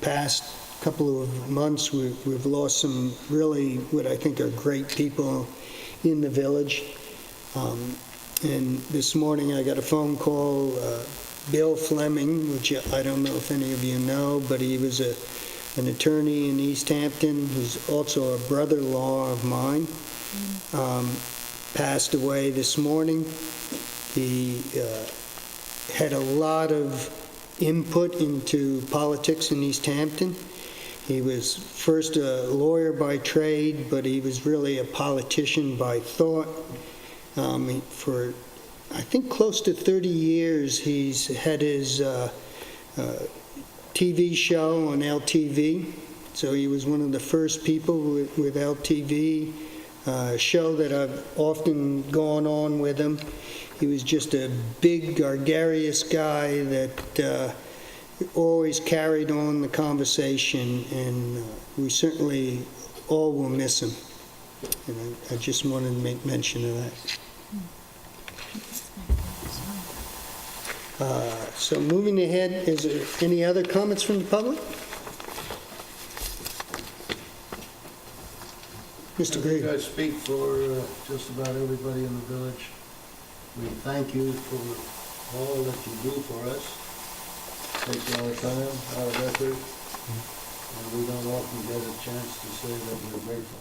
S1: past couple of months, we've lost some really, what I think are great people in the village. And this morning, I got a phone call, Bill Fleming, which I don't know if any of you know, but he was an attorney in East Hampton, who's also a brother-in-law of mine, passed away this morning. He had a lot of input into politics in East Hampton. He was first a lawyer by trade, but he was really a politician by thought. For, I think, close to 30 years, he's had his TV show on LTV. So he was one of the first people with LTV, show that I've often gone on with him. He was just a big, gregarious guy that always carried on the conversation, and we certainly all will miss him. And I just wanted to make mention of that. So moving ahead, is there any other comments from the public? Mr. Green.
S17: You guys speak for just about everybody in the village. We thank you for all that you do for us. Takes a lot of time, a lot of effort, and we don't often get a chance to say that we're grateful.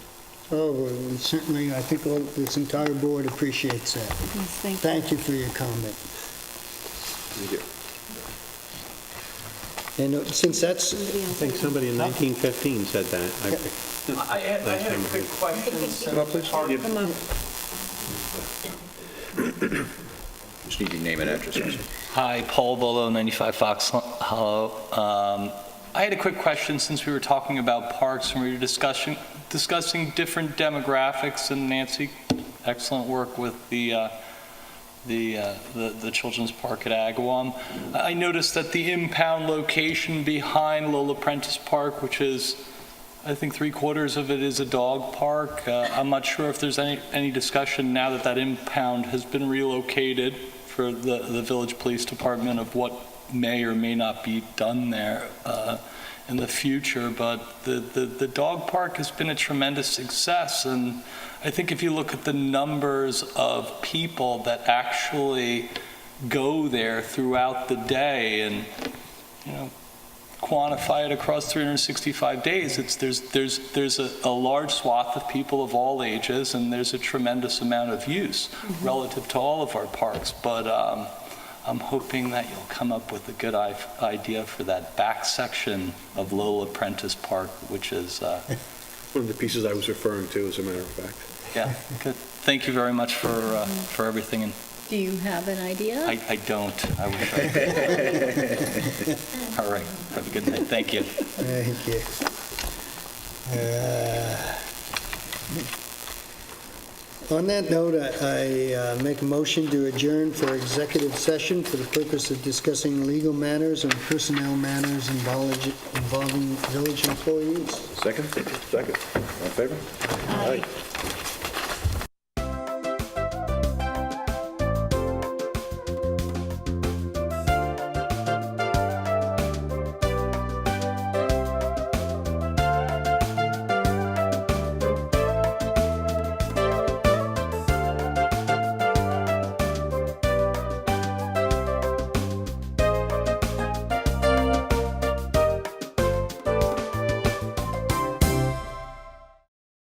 S1: Oh, well, certainly, I think this entire board appreciates that.
S9: Yes,
S1: Thank you for your comment.
S5: Thank you.
S1: And since that's...
S16: I think somebody in 1915 said that.
S18: I had a quick question.
S5: Come up, please.
S9: Come on.
S5: Just need your name and address.
S18: Hi, Paul Volo, 95 Fox Hollow. I had a quick question since we were talking about parks and we were discussing different demographics, and Nancy, excellent work with the Children's Park at Agawam. I noticed that the impound location behind Lola Prentice Park, which is, I think 3/4 of it is a dog park. I'm not sure if there's any discussion now that that impound has been relocated for the village police department of what may or may not be done there in the future, but the dog park has been a tremendous success, and I think if you look at the numbers of people that actually go there throughout the day and, you know, quantify it across 365 days, there's a large swath of people of all ages, and there's a tremendous amount of use relative to all of our parks, but I'm hoping that you'll come up with a good idea for that back section of Lola Prentice Park, which is...
S6: one of the pieces I was referring to, as a matter of fact.
S18: Yeah, good. Thank you very much for everything. And
S13: Do you have an idea?
S18: I don't. I wish I did. All right. Have a good night. Thank you.
S1: Thank you. On that note, I make a motion to adjourn for executive session for the purpose of discussing legal matters and personnel matters involving village employees.
S2: Second? Second. All in favor?
S13: Aye.